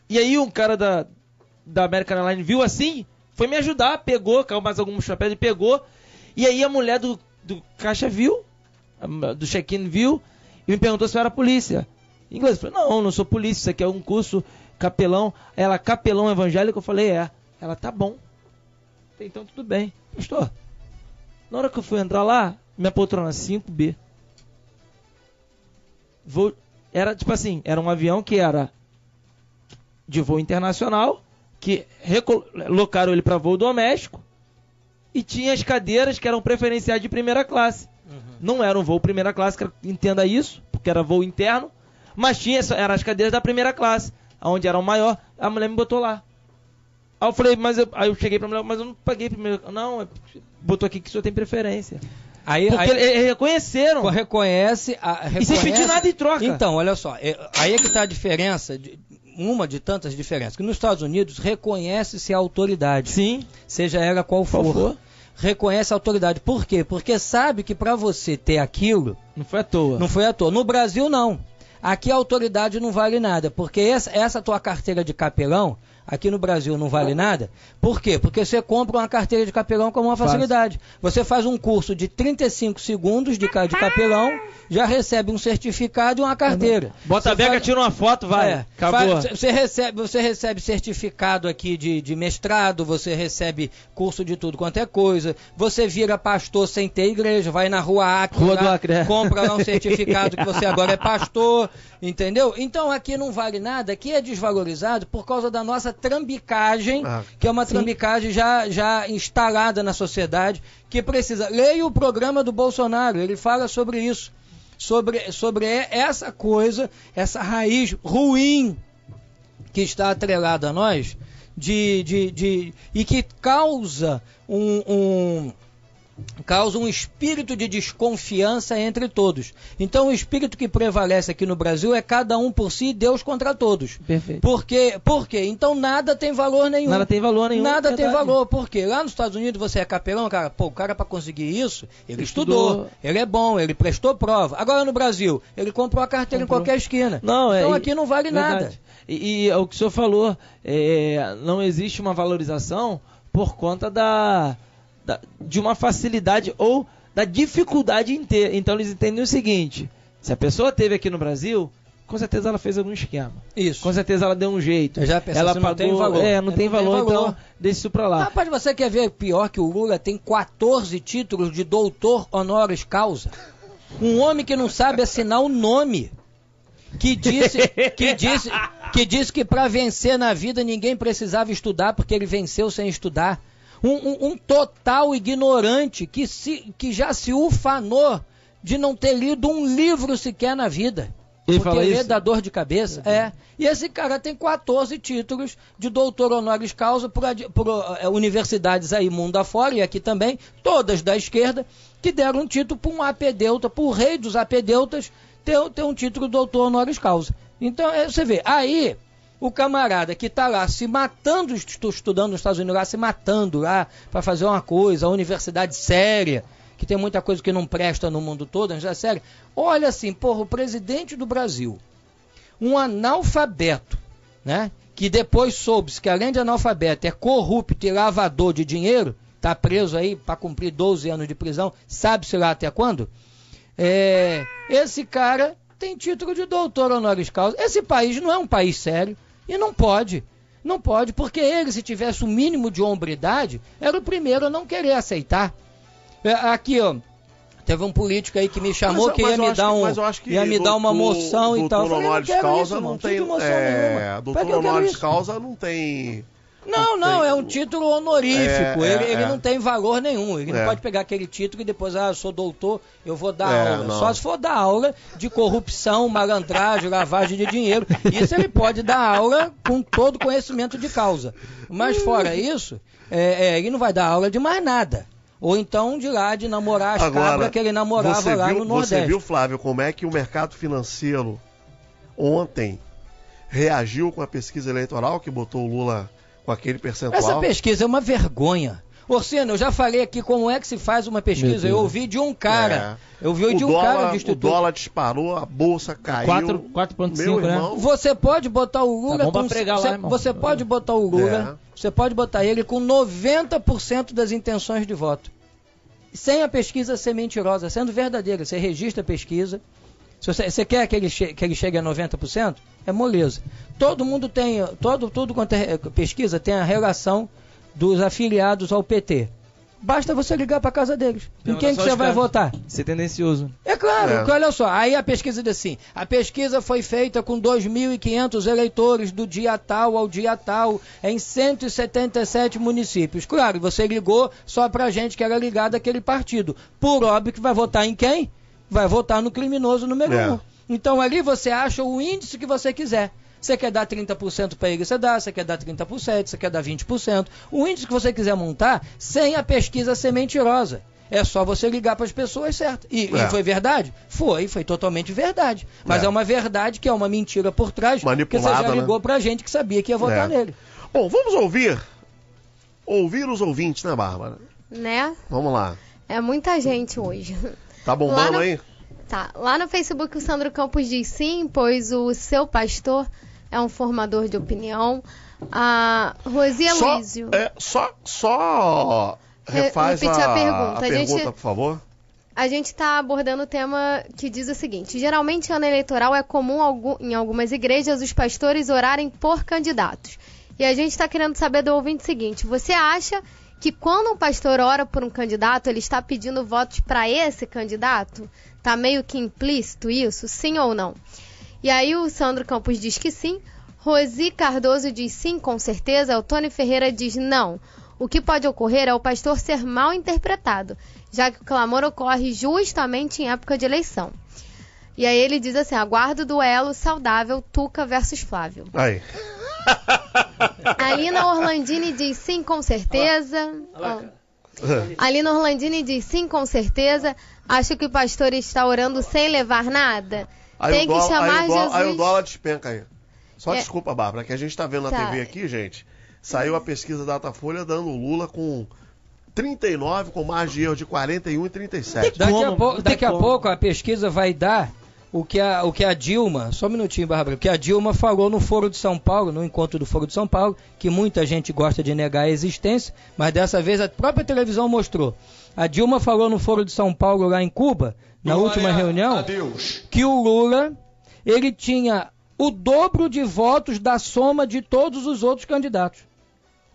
E aí um cara da American Airlines viu assim, foi me ajudar, pegou, caiu mais alguns chapéus e pegou. E aí a mulher do caixa viu, do check-in viu, e me perguntou se eu era polícia. Em inglês, eu falei, não sou polícia, isso aqui é um curso capelão. Ela, capelão evangélico? Eu falei, é. Ela, tá bom. Então tudo bem. Pastor, na hora que eu fui entrar lá, minha poltrona 5B. Era tipo assim, era um avião que era de voo internacional, que locaram ele para voo doméstico, e tinha as cadeiras que eram preferenciais de primeira classe. Não era um voo primeira classe, entenda isso, porque era voo interno, mas eram as cadeiras da primeira classe, onde era o maior. A mulher me botou lá. Aí eu falei, aí eu cheguei pra mulher, mas eu não paguei primeiro. Não, botou aqui que o senhor tem preferência. Porque eles reconheceram. Reconhece. E sem pedir nada em troca. Então, olha só, aí é que está a diferença, uma de tantas diferenças, que nos Estados Unidos reconhece-se a autoridade. Sim. Seja ela qual for. Reconhece a autoridade. Por quê? Porque sabe que para você ter aquilo... Não foi à toa. Não foi à toa. No Brasil, não. Aqui a autoridade não vale nada, porque essa tua carteira de capelão, aqui no Brasil não vale nada. Por quê? Porque você compra uma carteira de capelão com uma facilidade. Você faz um curso de 35 segundos de capelão, já recebe um certificado e uma carteira. Bota a beca, tira uma foto, vai. Acabou. Você recebe certificado aqui de mestrado, você recebe curso de tudo quanto é coisa, você vira pastor sem ter igreja, vai na Rua Acre, compra lá um certificado que você agora é pastor, entendeu? Então aqui não vale nada, aqui é desvalorizado por causa da nossa trambicagem, que é uma trambicagem já instalada na sociedade, que precisa... Leia o programa do Bolsonaro, ele fala sobre isso, sobre essa coisa, essa raiz ruim que está atrelada a nós, e que causa causa um espírito de desconfiança entre todos. Então o espírito que prevalece aqui no Brasil é cada um por si e Deus contra todos. Perfeito. Por quê? Então nada tem valor nenhum. Nada tem valor nenhum. Nada tem valor. Por quê? Lá nos Estados Unidos você é capelão, cara, o cara para conseguir isso, ele estudou, ele é bom, ele prestou prova. Agora no Brasil, ele comprou a carteira em qualquer esquina. Então aqui não vale nada. E o que o senhor falou, não existe uma valorização por conta de uma facilidade ou da dificuldade em ter. Então eles entendem o seguinte: se a pessoa teve aqui no Brasil, com certeza ela fez algum esquema. Isso. Com certeza ela deu um jeito. Ela pagou, não tem valor. Não tem valor, então deixa isso pra lá. Rapaz, você quer ver pior que o Lula tem 14 títulos de doutor honoris causa? Um homem que não sabe assinar o nome. Que disse que para vencer na vida ninguém precisava estudar, porque ele venceu sem estudar. Um total ignorante que já se ufanou de não ter lido um livro sequer na vida. Porque ele dá dor de cabeça. E esse cara tem 14 títulos de doutor honoris causa por universidades aí mundo afora, e aqui também, todas da esquerda, que deram um título para um apedeuta, para o rei dos apedeutas, ter um título de doutor honoris causa. Então, você vê, aí... O camarada que está lá se matando, estudando nos Estados Unidos, lá se matando lá para fazer uma coisa, a universidade séria, que tem muita coisa que não presta no mundo todo, é sério. Olha assim, porra, o presidente do Brasil, um analfabeto, né? Que depois soube-se que além de analfabeto é corrupto e lavador de dinheiro, tá preso aí para cumprir 12 anos de prisão, sabe-se lá até quando? Esse cara tem título de doutor honoris causa. Esse país não é um país sério e não pode, porque ele, se tivesse o mínimo de hombridade, era o primeiro a não querer aceitar. Aqui, ó, teve um político aí que me chamou que ia me dar uma moção e tal. Doutor honoris causa não tem doutor honoris causa não tem. Não, é um título honorífico, ele não tem valor nenhum, ele não pode pegar aquele título e depois, eu sou doutor, eu vou dar aula, só se for dar aula de corrupção, malandragem, lavagem de dinheiro, isso ele pode dar aula com todo conhecimento de causa, mas fora isso, ele não vai dar aula de mais nada, ou então de lá de namorar as cabras que ele namorava lá no Nordeste. Você viu, Flávio, como é que o mercado financeiro ontem reagiu com a pesquisa eleitoral que botou o Lula com aquele percentual? Essa pesquisa é uma vergonha. Orsino, eu já falei aqui como é que se faz uma pesquisa. Eu ouvi de um cara. Eu ouvi de um cara do Instituto. O dólar disparou, a bolsa caiu. 4,5, né? Você pode botar o Lula você pode botar o Lula, você pode botar ele com 90% das intenções de voto. Sem a pesquisa ser mentirosa, sendo verdadeira. Você registra a pesquisa. Se você quer que ele chegue a 90%, é moleza. Todo mundo tem, tudo quanto é pesquisa tem a relação dos afiliados ao PT. Basta você ligar para casa deles. Em quem que você vai votar? Ser tendencioso. É claro, porque olha só, aí a pesquisa diz assim, a pesquisa foi feita com 2.500 eleitores do dia tal ao dia tal, em 177 municípios. Claro, você ligou só pra gente que era ligado àquele partido. Por óbvio que vai votar em quem? Vai votar no criminoso número 1. Então ali você acha o índice que você quiser. Você quer dar 30% para ele, você dá. Você quer dar 30%, você quer dar 20%. O índice que você quiser montar, sem a pesquisa ser mentirosa. É só você ligar para as pessoas certas. E foi verdade? Foi totalmente verdade. Mas é uma verdade que é uma mentira por trás, porque você já ligou pra gente que sabia que ia votar nele. Bom, vamos ouvir os ouvintes, né, Bárbara? Né? Vamos lá. É muita gente hoje. Tá bombando aí? Tá. Lá no Facebook o Sandro Campos diz sim, pois o seu pastor é um formador de opinião. A Rosia Luísio. Só refaz a pergunta, por favor. A gente está abordando o tema que diz o seguinte: geralmente, ano eleitoral é comum em algumas igrejas os pastores orarem por candidatos. E a gente está querendo saber do ouvinte o seguinte: você acha que quando um pastor ora por um candidato, ele está pedindo votos para esse candidato? Tá meio que implícito isso, sim ou não? E aí o Sandro Campos diz que sim, Rosi Cardoso diz sim, com certeza, o Tony Ferreira diz não. O que pode ocorrer é o pastor ser mal interpretado, já que o clamor ocorre justamente em época de eleição. E aí ele diz assim: aguardo o duelo saudável Tuca versus Flávio. Aí. A Lina Orlandini diz sim, com certeza. A Lina Orlandini diz sim, com certeza. Acho que o pastor está orando sem levar nada. Tem que chamar Jesus. Aí o dólar despenca aí. Só desculpa, Bárbara, que a gente está vendo na TV aqui, gente. Saiu a pesquisa da Datafolha dando o Lula com 39, com margem de erro de 41 e 37. Daqui a pouco a pesquisa vai dar o que a Dilma, só um minutinho, Bárbara, o que a Dilma falou no Foro de São Paulo, no encontro do Foro de São Paulo, que muita gente gosta de negar a existência, mas dessa vez a própria televisão mostrou. A Dilma falou no Foro de São Paulo, lá em Cuba, na última reunião, que o Lula, ele tinha o dobro de votos da soma de todos os outros candidatos.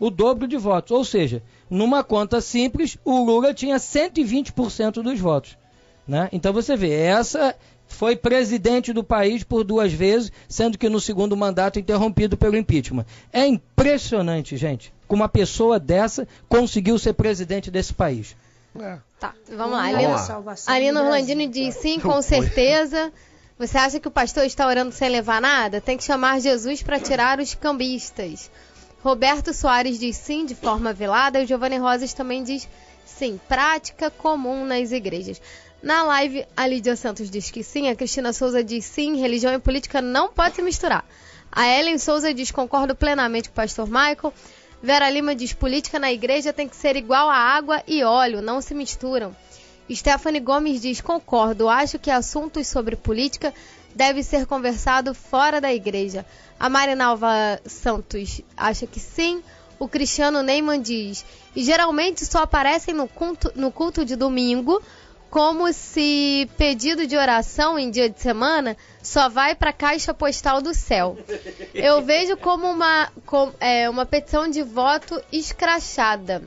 O dobro de votos. Ou seja, numa conta simples, o Lula tinha 120% dos votos. Né? Então você vê, essa foi presidente do país por 2 vezes, sendo que no segundo mandato interrompido pelo impeachment. É impressionante, gente, como uma pessoa dessa conseguiu ser presidente desse país. Tá, vamos lá. A Lina Orlandini diz sim, com certeza. Você acha que o pastor está orando sem levar nada? Tem que chamar Jesus para tirar os cambistas. Roberto Soares diz sim, de forma velada. E o Giovanni Rosas também diz sim, prática comum nas igrejas. Na live, a Lídia Santos diz que sim. A Cristina Souza diz sim, religião e política não pode se misturar. A Ellen Souza diz concordo plenamente com o pastor Michael. Vera Lima diz política na igreja tem que ser igual a água e óleo, não se misturam. Stephanie Gomes diz: concordo, acho que assuntos sobre política devem ser conversados fora da igreja. A Marinalva Santos acha que sim. O Cristiano Neyman diz: e geralmente só aparecem no culto de domingo, como se pedido de oração em dia de semana só vai para a caixa postal do céu. Eu vejo como uma petição de voto escrachada.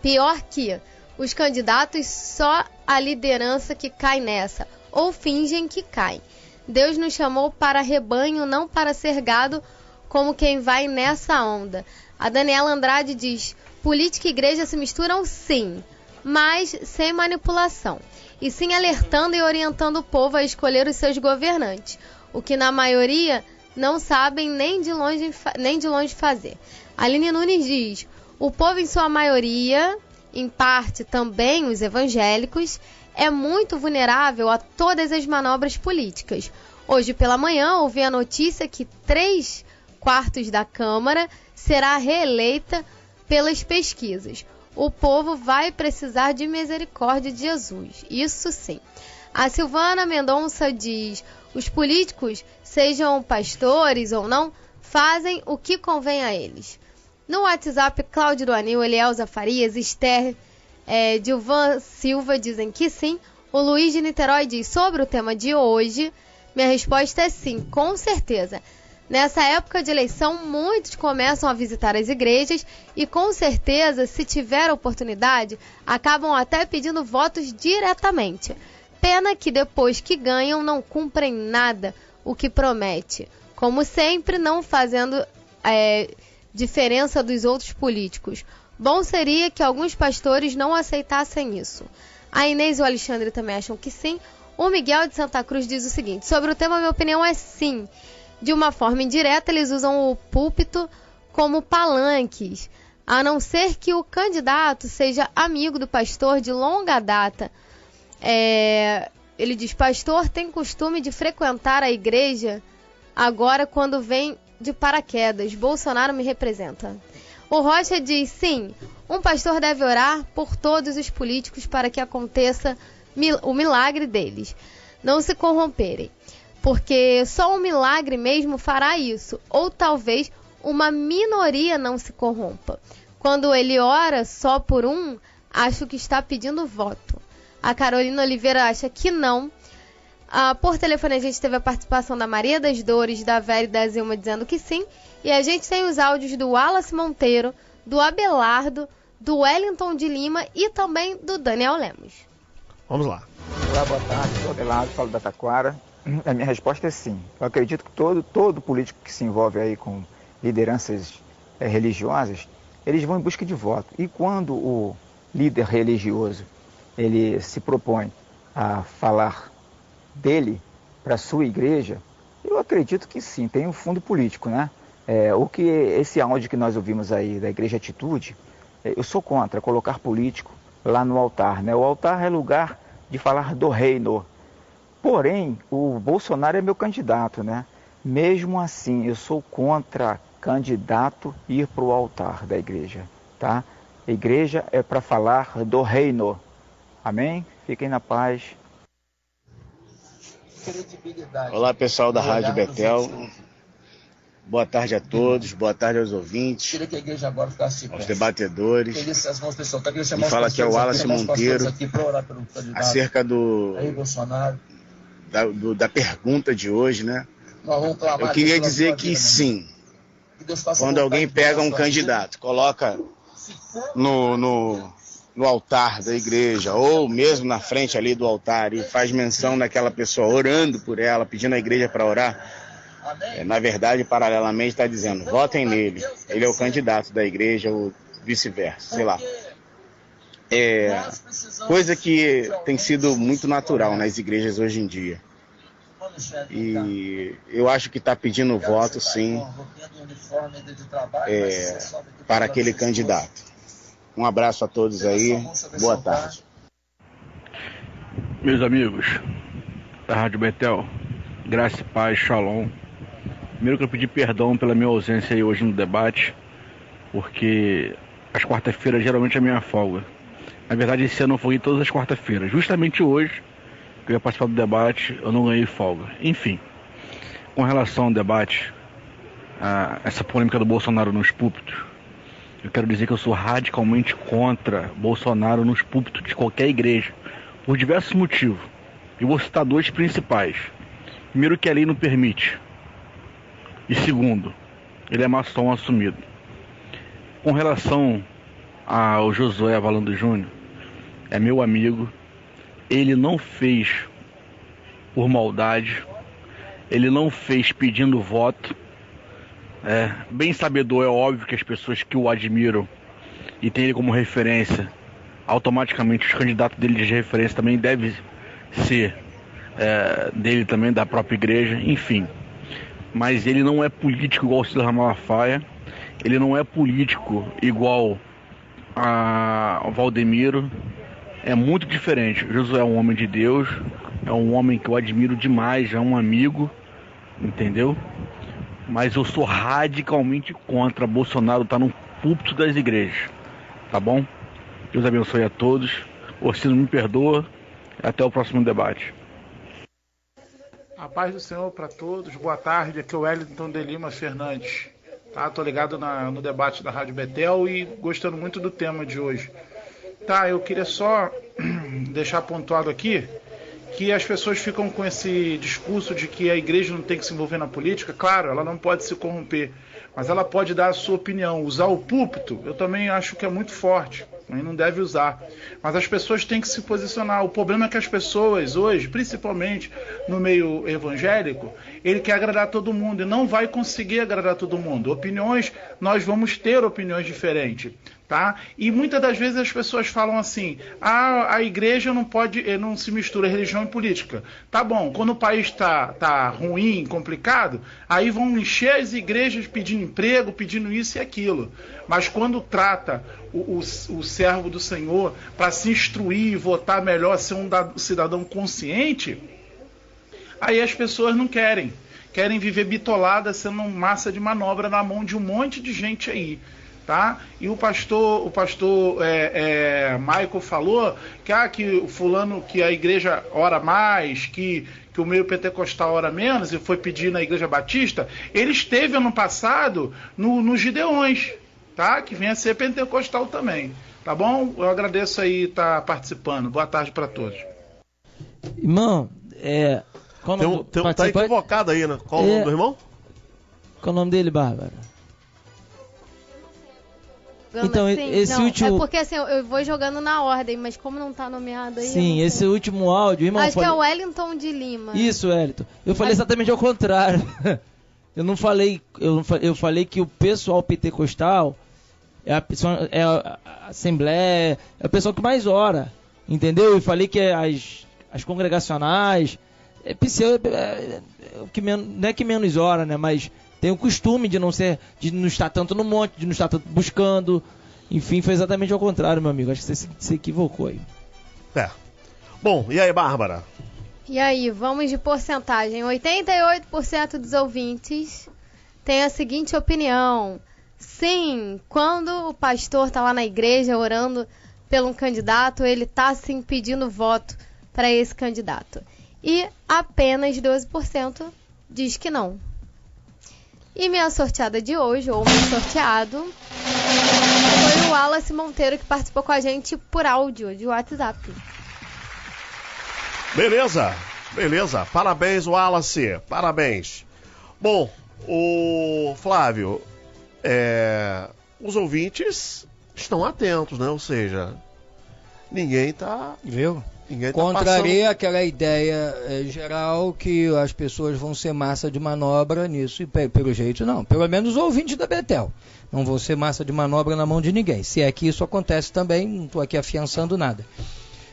Pior que os candidatos, só a liderança que cai nessa, ou fingem que cai. Deus nos chamou para rebanho, não para ser gado, como quem vai nessa onda. A Daniela Andrade diz: política e igreja se misturam sim, mas sem manipulação, e sim alertando e orientando o povo a escolher os seus governantes, o que na maioria não sabem nem de longe fazer. Aline Nunes diz: o povo em sua maioria, em parte também os evangélicos, é muito vulnerável a todas as manobras políticas. Hoje pela manhã ouvi a notícia que 3/4 da Câmara será reeleita pelas pesquisas. O povo vai precisar de misericórdia de Jesus, isso sim. A Silvana Mendonça diz: os políticos, sejam pastores ou não, fazem o que convém a eles. No WhatsApp, Cláudio do Anil, Elielza Farias, Esther, Dilvan Silva dizem que sim. O Luiz de Niterói diz: sobre o tema de hoje, minha resposta é sim, com certeza. Nessa época de eleição, muitos começam a visitar as igrejas e, com certeza, se tiver oportunidade, acabam até pedindo votos diretamente. Pena que depois que ganham, não cumprem nada o que promete. Como sempre, não fazendo diferença dos outros políticos. Bom seria que alguns pastores não aceitassem isso. A Inês e o Alexandre também acham que sim. O Miguel de Santa Cruz diz o seguinte: sobre o tema, minha opinião é sim. De uma forma indireta, eles usam o púlpito como palanques, a não ser que o candidato seja amigo do pastor de longa data. Ele diz: pastor tem costume de frequentar a igreja agora quando vem de paraquedas. Bolsonaro me representa. O Rocha diz: sim, um pastor deve orar por todos os políticos para que aconteça o milagre deles não se corromperem. Porque só um milagre mesmo fará isso. Ou talvez uma minoria não se corrompa. Quando ele ora só por um, acho que está pedindo voto. A Carolina Oliveira acha que não. Por telefone a gente teve a participação da Maria das Dores, da Vera e da Zilma dizendo que sim. E a gente tem os áudios do Wallace Monteiro, do Abelardo, do Wellington de Lima e também do Daniel Lemos. Vamos lá. Olá, boa tarde. Sou Abelardo, falo da Taquara. A minha resposta é sim. Eu acredito que todo político que se envolve aí com lideranças religiosas, eles vão em busca de voto. E quando o líder religioso ele se propõe a falar dele para a sua igreja, eu acredito que sim, tem um fundo político, né? Esse áudio que nós ouvimos aí da Igreja Atitude, eu sou contra colocar político lá no altar, né? O altar é lugar de falar do reino. Porém, o Bolsonaro é meu candidato, né? Mesmo assim, eu sou contra candidato ir para o altar da igreja, tá? A igreja é para falar do reino. Amém? Fiquem na paz. Olá, pessoal da Rádio Betel. Boa tarde a todos, boa tarde aos ouvintes, aos debatedores. Me fala aqui é o Wallace Monteiro acerca da pergunta de hoje, né? Eu queria dizer que sim, quando alguém pega um candidato, coloca no altar da igreja, ou mesmo na frente ali do altar, e faz menção daquela pessoa, orando por ela, pedindo a igreja para orar, na verdade, paralelamente está dizendo, votem nele, ele é o candidato da igreja, ou vice-versa, sei lá. Coisa que tem sido muito natural nas igrejas hoje em dia. E eu acho que está pedindo voto, sim, para aquele candidato. Um abraço a todos aí, boa tarde. Meus amigos da Rádio Betel, graça e paz, shalom. Primeiro que eu pedi perdão pela minha ausência aí hoje no debate, porque às quarta-feiras geralmente é minha folga. Na verdade, esse ano eu folguei todas as quartas-feiras. Justamente hoje, que eu ia participar do debate, eu não ganhei folga. Enfim, com relação ao debate, a essa polêmica do Bolsonaro nos púlpitos, eu quero dizer que eu sou radicalmente contra Bolsonaro nos púlpitos de qualquer igreja, por diversos motivos. E vou citar 2 principais. Primeiro, que a lei não permite. E segundo, ele é maçom assumido. Com relação ao Josué Valando Júnior, é meu amigo, ele não fez por maldade, ele não fez pedindo voto. Bem sabedor, é óbvio que as pessoas que o admiram e têm ele como referência, automaticamente os candidatos dele de referência também devem ser dele também, da própria igreja, enfim. Mas ele não é político igual o Silas Malafaia, ele não é político igual ao Valdemiro, é muito diferente. O Josué é um homem de Deus, é um homem que eu admiro demais, é um amigo, entendeu? Mas eu sou radicalmente contra Bolsonaro estar no púlpito das igrejas, tá bom? Deus abençoe a todos, Orsino me perdoa, até o próximo debate. A paz do Senhor para todos, boa tarde, aqui é o Wellington de Lima Fernandes. Tá, tô ligado no debate da Rádio Betel e gostando muito do tema de hoje. Tá, eu queria só deixar pontuado aqui que as pessoas ficam com esse discurso de que a igreja não tem que se envolver na política. Claro, ela não pode se corromper, mas ela pode dar a sua opinião. Usar o púlpito, eu também acho que é muito forte, não deve usar. Mas as pessoas têm que se posicionar. O problema é que as pessoas hoje, principalmente no meio evangélico, ele quer agradar todo mundo e não vai conseguir agradar todo mundo. Opiniões, nós vamos ter opiniões diferentes. Tá? E muitas das vezes as pessoas falam assim, a igreja não se mistura religião e política. Tá bom, quando o país tá ruim, complicado, aí vão encher as igrejas pedindo emprego, pedindo isso e aquilo. Mas quando trata o servo do Senhor para se instruir, votar melhor, ser um cidadão consciente, aí as pessoas não querem. Querem viver bitolada, sendo massa de manobra na mão de um monte de gente aí. Tá? E o pastor Michael falou que o fulano, que a igreja ora mais, que o meio pentecostal ora menos, e foi pedir na igreja batista. Ele esteve ano passado nos Gideões, tá? Que vem a ser pentecostal também, tá bom? Eu agradeço aí estar participando. Boa tarde para todos. Irmão, tá equivocado aí, né? Qual o nome do irmão? Qual o nome dele, Bárbara? Então, esse último... É porque assim, eu vou jogando na ordem, mas como não tá nomeado aí... Sim, esse último áudio, irmão... Acho que é o Wellington de Lima. Isso, Wellington. Eu falei exatamente ao contrário. Eu não falei... Eu falei que o pessoal pentecostal é a Assembleia, é o pessoal que mais ora, entendeu? Eu falei que as congregacionais... não é que menos ora, né? Mas... tem o costume de não estar tanto no monte, de não estar tanto buscando. Enfim, foi exatamente ao contrário, meu amigo. Acho que você se equivocou aí. Bom, e aí, Bárbara? E aí, vamos de porcentagem. 88% dos ouvintes têm a seguinte opinião. Sim, quando o pastor está lá na igreja orando pelo um candidato, ele está sim pedindo voto para esse candidato. E apenas 12% diz que não. E minha sorteada de hoje, ou meu sorteado, foi o Wallace Monteiro, que participou com a gente por áudio de WhatsApp. Beleza. Parabéns, Wallace. Parabéns. Bom, o Flávio, os ouvintes estão atentos, né? Ou seja, ninguém tá... Viu? Contraria aquela ideia geral que as pessoas vão ser massa de manobra nisso, e pelo jeito não. Pelo menos os ouvintes da Betel não vão ser massa de manobra na mão de ninguém. Se é que isso acontece também, não estou aqui afiançando nada.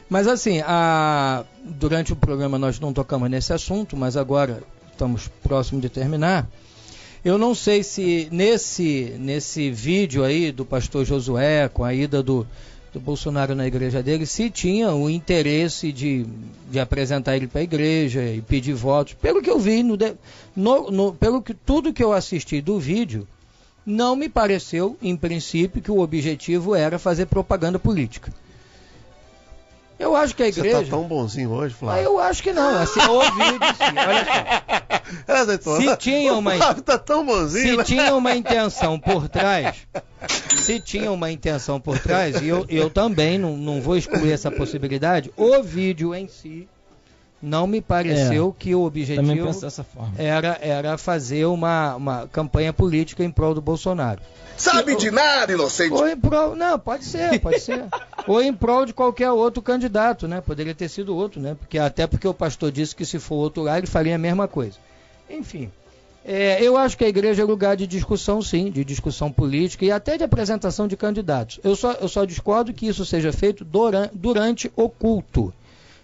Mas assim, durante o programa nós não tocamos nesse assunto, mas agora estamos próximos de terminar. Eu não sei se nesse vídeo aí do pastor Josué, com a ida do Bolsonaro na igreja dele, se tinha o interesse de apresentar ele para a igreja e pedir votos. Pelo que eu vi, tudo que eu assisti do vídeo, não me pareceu, em princípio, que o objetivo era fazer propaganda política. Eu acho que a igreja... Você tá tão bonzinho hoje, Flávio? Eu acho que não. Assim, eu ouvi disso. Olha só. Se tinha uma... Flávio tá tão bonzinho, se tinha uma intenção por trás... Se tinha uma intenção por trás, e eu também não vou excluir essa possibilidade, o vídeo em si não me pareceu que o objetivo era fazer uma campanha política em prol do Bolsonaro. Sabe de nada, inocente! Ou em prol, não, pode ser. Ou em prol de qualquer outro candidato, né? Poderia ter sido outro, né? Até porque o pastor disse que se for outro lá, ele faria a mesma coisa. Enfim, eu acho que a igreja é lugar de discussão, sim, de discussão política e até de apresentação de candidatos. Eu só discordo que isso seja feito durante o culto.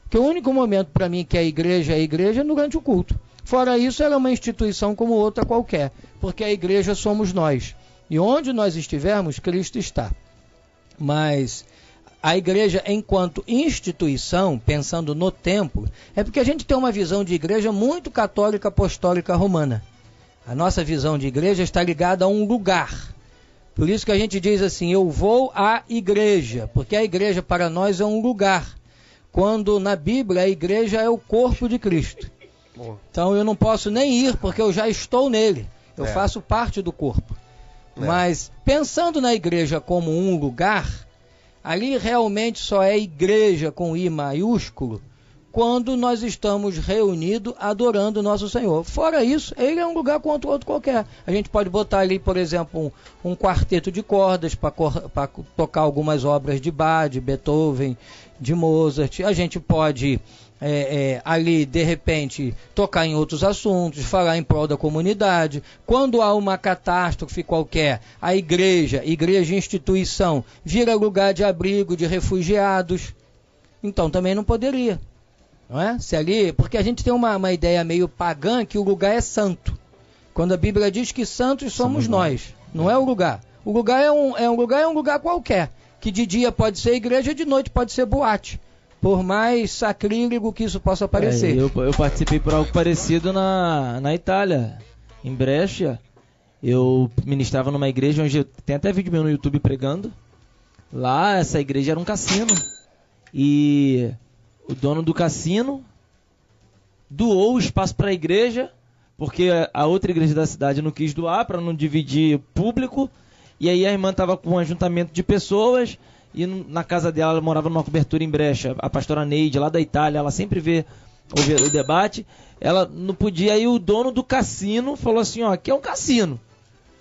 Porque o único momento para mim que a igreja é durante o culto. Fora isso, ela é uma instituição como outra qualquer, porque a igreja somos nós. E onde nós estivermos, Cristo está. Mas a igreja, enquanto instituição, pensando no templo, é porque a gente tem uma visão de igreja muito católica, apostólica, romana. A nossa visão de igreja está ligada a um lugar. Por isso que a gente diz assim, eu vou à igreja, porque a igreja para nós é um lugar. Quando na Bíblia a igreja é o corpo de Cristo. Então eu não posso nem ir, porque eu já estou nele. Eu faço parte do corpo. Mas pensando na igreja como um lugar, ali realmente só é igreja com I maiúsculo, quando nós estamos reunidos adorando o nosso Senhor. Fora isso, ele é um lugar quanto outro qualquer. A gente pode botar ali, por exemplo, um quarteto de cordas para tocar algumas obras de Bach, de Beethoven, de Mozart. A gente pode ali, de repente, tocar em outros assuntos, falar em prol da comunidade. Quando há uma catástrofe qualquer, a igreja instituição, vira lugar de abrigo de refugiados. Então também não poderia. Não é? Se ali, porque a gente tem uma ideia meio pagã que o lugar é santo. Quando a Bíblia diz que santos somos nós, não é o lugar. O lugar é um lugar qualquer, que de dia pode ser igreja, de noite pode ser boate. Por mais sacrílego que isso possa parecer. Eu participei por algo parecido na Itália, em Brescia. Eu ministrava numa igreja onde tem até vídeo meu no YouTube pregando. Lá, essa igreja era um cassino. E o dono do cassino doou o espaço para a igreja, porque a outra igreja da cidade não quis doar, para não dividir público. E aí a irmã estava com um ajuntamento de pessoas, e na casa dela, ela morava numa cobertura em Brecha, a pastora Neide, lá da Itália, ela sempre ouve o debate, ela não podia, aí o dono do cassino falou assim, aqui é um cassino,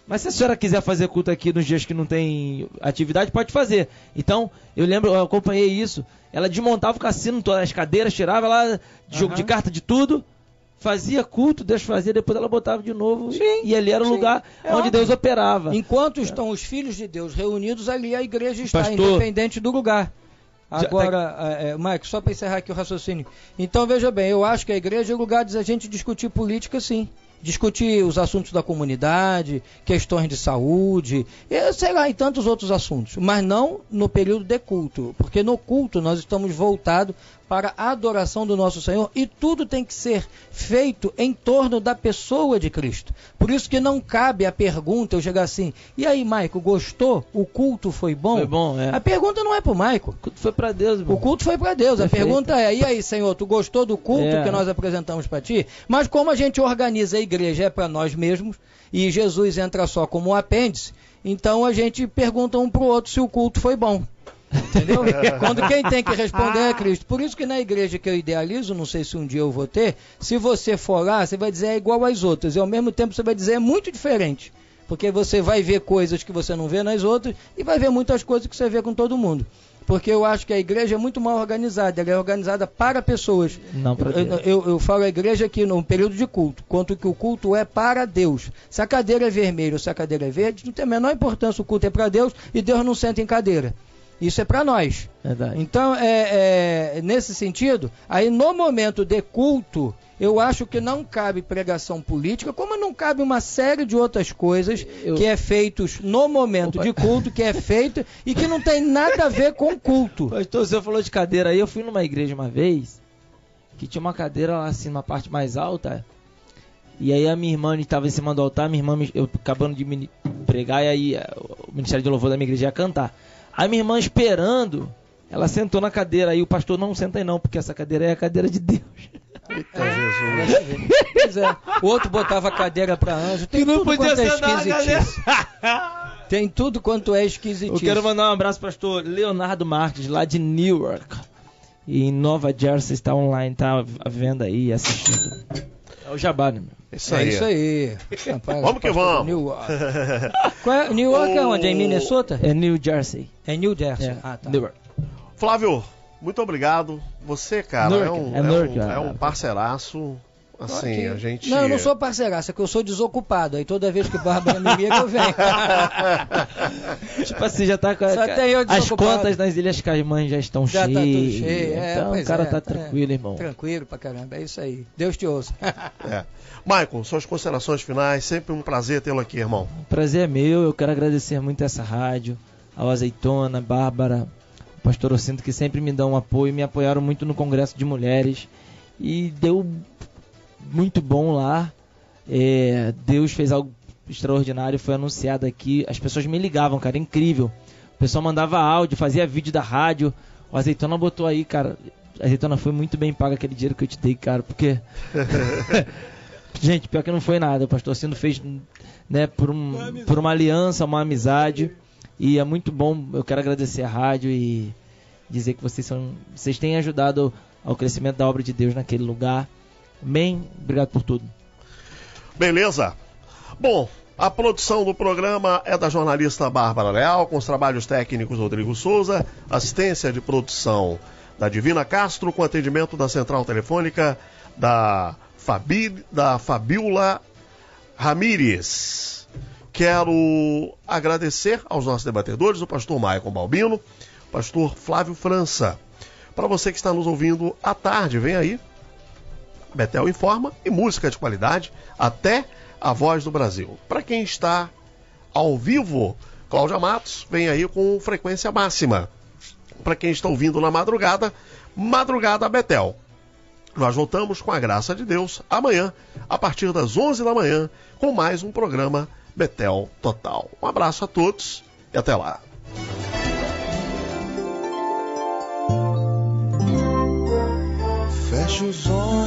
mas se a senhora quiser fazer culto aqui nos dias que não tem atividade, pode fazer. Então, eu acompanhei isso. Ela desmontava o cassino, todas as cadeiras, tirava lá, jogo de carta, de tudo. Fazia culto, Deus fazia, depois ela botava de novo. Sim, e ali era o lugar onde Deus operava. Enquanto estão os filhos de Deus reunidos, ali a igreja está, independente do lugar. Agora, Mike, só para encerrar aqui o raciocínio. Então, veja bem, eu acho que a igreja é lugar de a gente discutir política, sim. Discutir os assuntos da comunidade, questões de saúde, sei lá, e tantos outros assuntos. Mas não no período de culto. Porque no culto nós estamos voltados para a adoração do nosso Senhor e tudo tem que ser feito em torno da pessoa de Cristo. Por isso que não cabe a pergunta, eu chegar assim, e aí, Maico, gostou? O culto foi bom? Foi bom, A pergunta não é pro Maico. O culto foi para Deus, irmão. O culto foi para Deus. Perfeito. A pergunta é, e aí, Senhor, tu gostou do culto que nós apresentamos para ti? Mas como a gente organiza a igreja é para nós mesmos, e Jesus entra só como um apêndice, então a gente pergunta um pro outro se o culto foi bom. Entendeu? Quando quem tem que responder é Cristo. Por isso que na igreja que eu idealizo, não sei se um dia eu vou ter, se você for lá, você vai dizer é igual às outras, e ao mesmo tempo você vai dizer é muito diferente, porque você vai ver coisas que você não vê nas outras e vai ver muitas coisas que você vê com todo mundo. Porque eu acho que a igreja é muito mal organizada, ela é organizada para pessoas. Não para Deus. Eu falo a igreja aqui no período de culto, quanto que o culto é para Deus. Se a cadeira é vermelha ou se a cadeira é verde, não tem a menor importância, o culto é para Deus e Deus não senta em cadeira. Isso é para nós. Verdade. Então, nesse sentido, aí no momento de culto, eu acho que não cabe pregação política, como não cabe uma série de outras coisas que é feitos no momento de culto, que é feito e que não tem nada a ver com culto. Pastor, você falou de cadeira aí, eu fui numa igreja uma vez, que tinha uma cadeira lá assim, numa parte mais alta, e aí a minha irmã estava em cima do altar, minha irmã, eu acabando de pregar, e aí o Ministério de Louvor da minha igreja ia cantar. A minha irmã esperando, Ela sentou na cadeira, aí o pastor, não senta aí não, porque essa cadeira é a cadeira de Deus. Eita, Jesus. Pois é. O outro botava a cadeira para anjo. Tem tudo quanto é esquisitice. Tem tudo quanto é esquisitice. Eu quero mandar um abraço pro pastor Leonardo Marques, lá de Newark. E em Nova Jersey, está online, tá à venda aí, assistindo. É o jabá, né? Isso aí. Rapaz, vamos que vamos. Newark. Newark é onde? É em Minnesota? É New Jersey. É New Jersey. É. Ah, tá. Newark. Flávio, muito obrigado. Você, cara, é um parceiraço. Assim, a gente... Não, eu não sou parceiraço, é que eu sou desocupado. Aí toda vez que Bárbara me liga, eu venho. Tipo assim, já tá com as contas nas Ilhas Caimãs já estão cheias. Já tá tudo cheio. Então o cara tá tranquilo, irmão. Tranquilo pra caramba, é isso aí. Deus te ouça. Maicon, suas considerações finais, sempre um prazer tê-lo aqui, irmão. O prazer é meu, eu quero agradecer muito essa rádio, ao Azeitona, Bárbara, o pastor Ocinto, que sempre me dão um apoio, me apoiaram muito no Congresso de Mulheres e deu muito bom lá. Deus fez algo extraordinário, foi anunciado aqui, as pessoas me ligavam, cara, incrível. O pessoal mandava áudio, fazia vídeo da rádio. O Azeitona botou aí, cara. A Azeitona foi muito bem pago aquele dinheiro que eu te dei, cara, porque gente, pior que não foi nada. O pastor Cindo fez, né, por uma aliança, uma amizade, e é muito bom. Eu quero agradecer a rádio e dizer que vocês têm ajudado ao crescimento da obra de Deus naquele lugar. Bem, obrigado por tudo. Beleza. Bom, a produção do programa é da jornalista Bárbara Leal, com os trabalhos técnicos Rodrigo Souza, assistência de produção da Divina Castro, com atendimento da central telefônica da Fabiola Ramírez. Quero agradecer aos nossos debatedores, o pastor Maicon Balbino, o pastor Flávio França. Para você que está nos ouvindo à tarde, vem aí Betel Informa e música de qualidade até a Voz do Brasil. Para quem está ao vivo, Cláudia Matos vem aí com frequência máxima. Para quem está ouvindo na madrugada, Madrugada Betel. Nós voltamos com a graça de Deus amanhã, a partir das 11 da manhã, com mais um programa Betel Total. Um abraço a todos e até lá. Feche os olhos.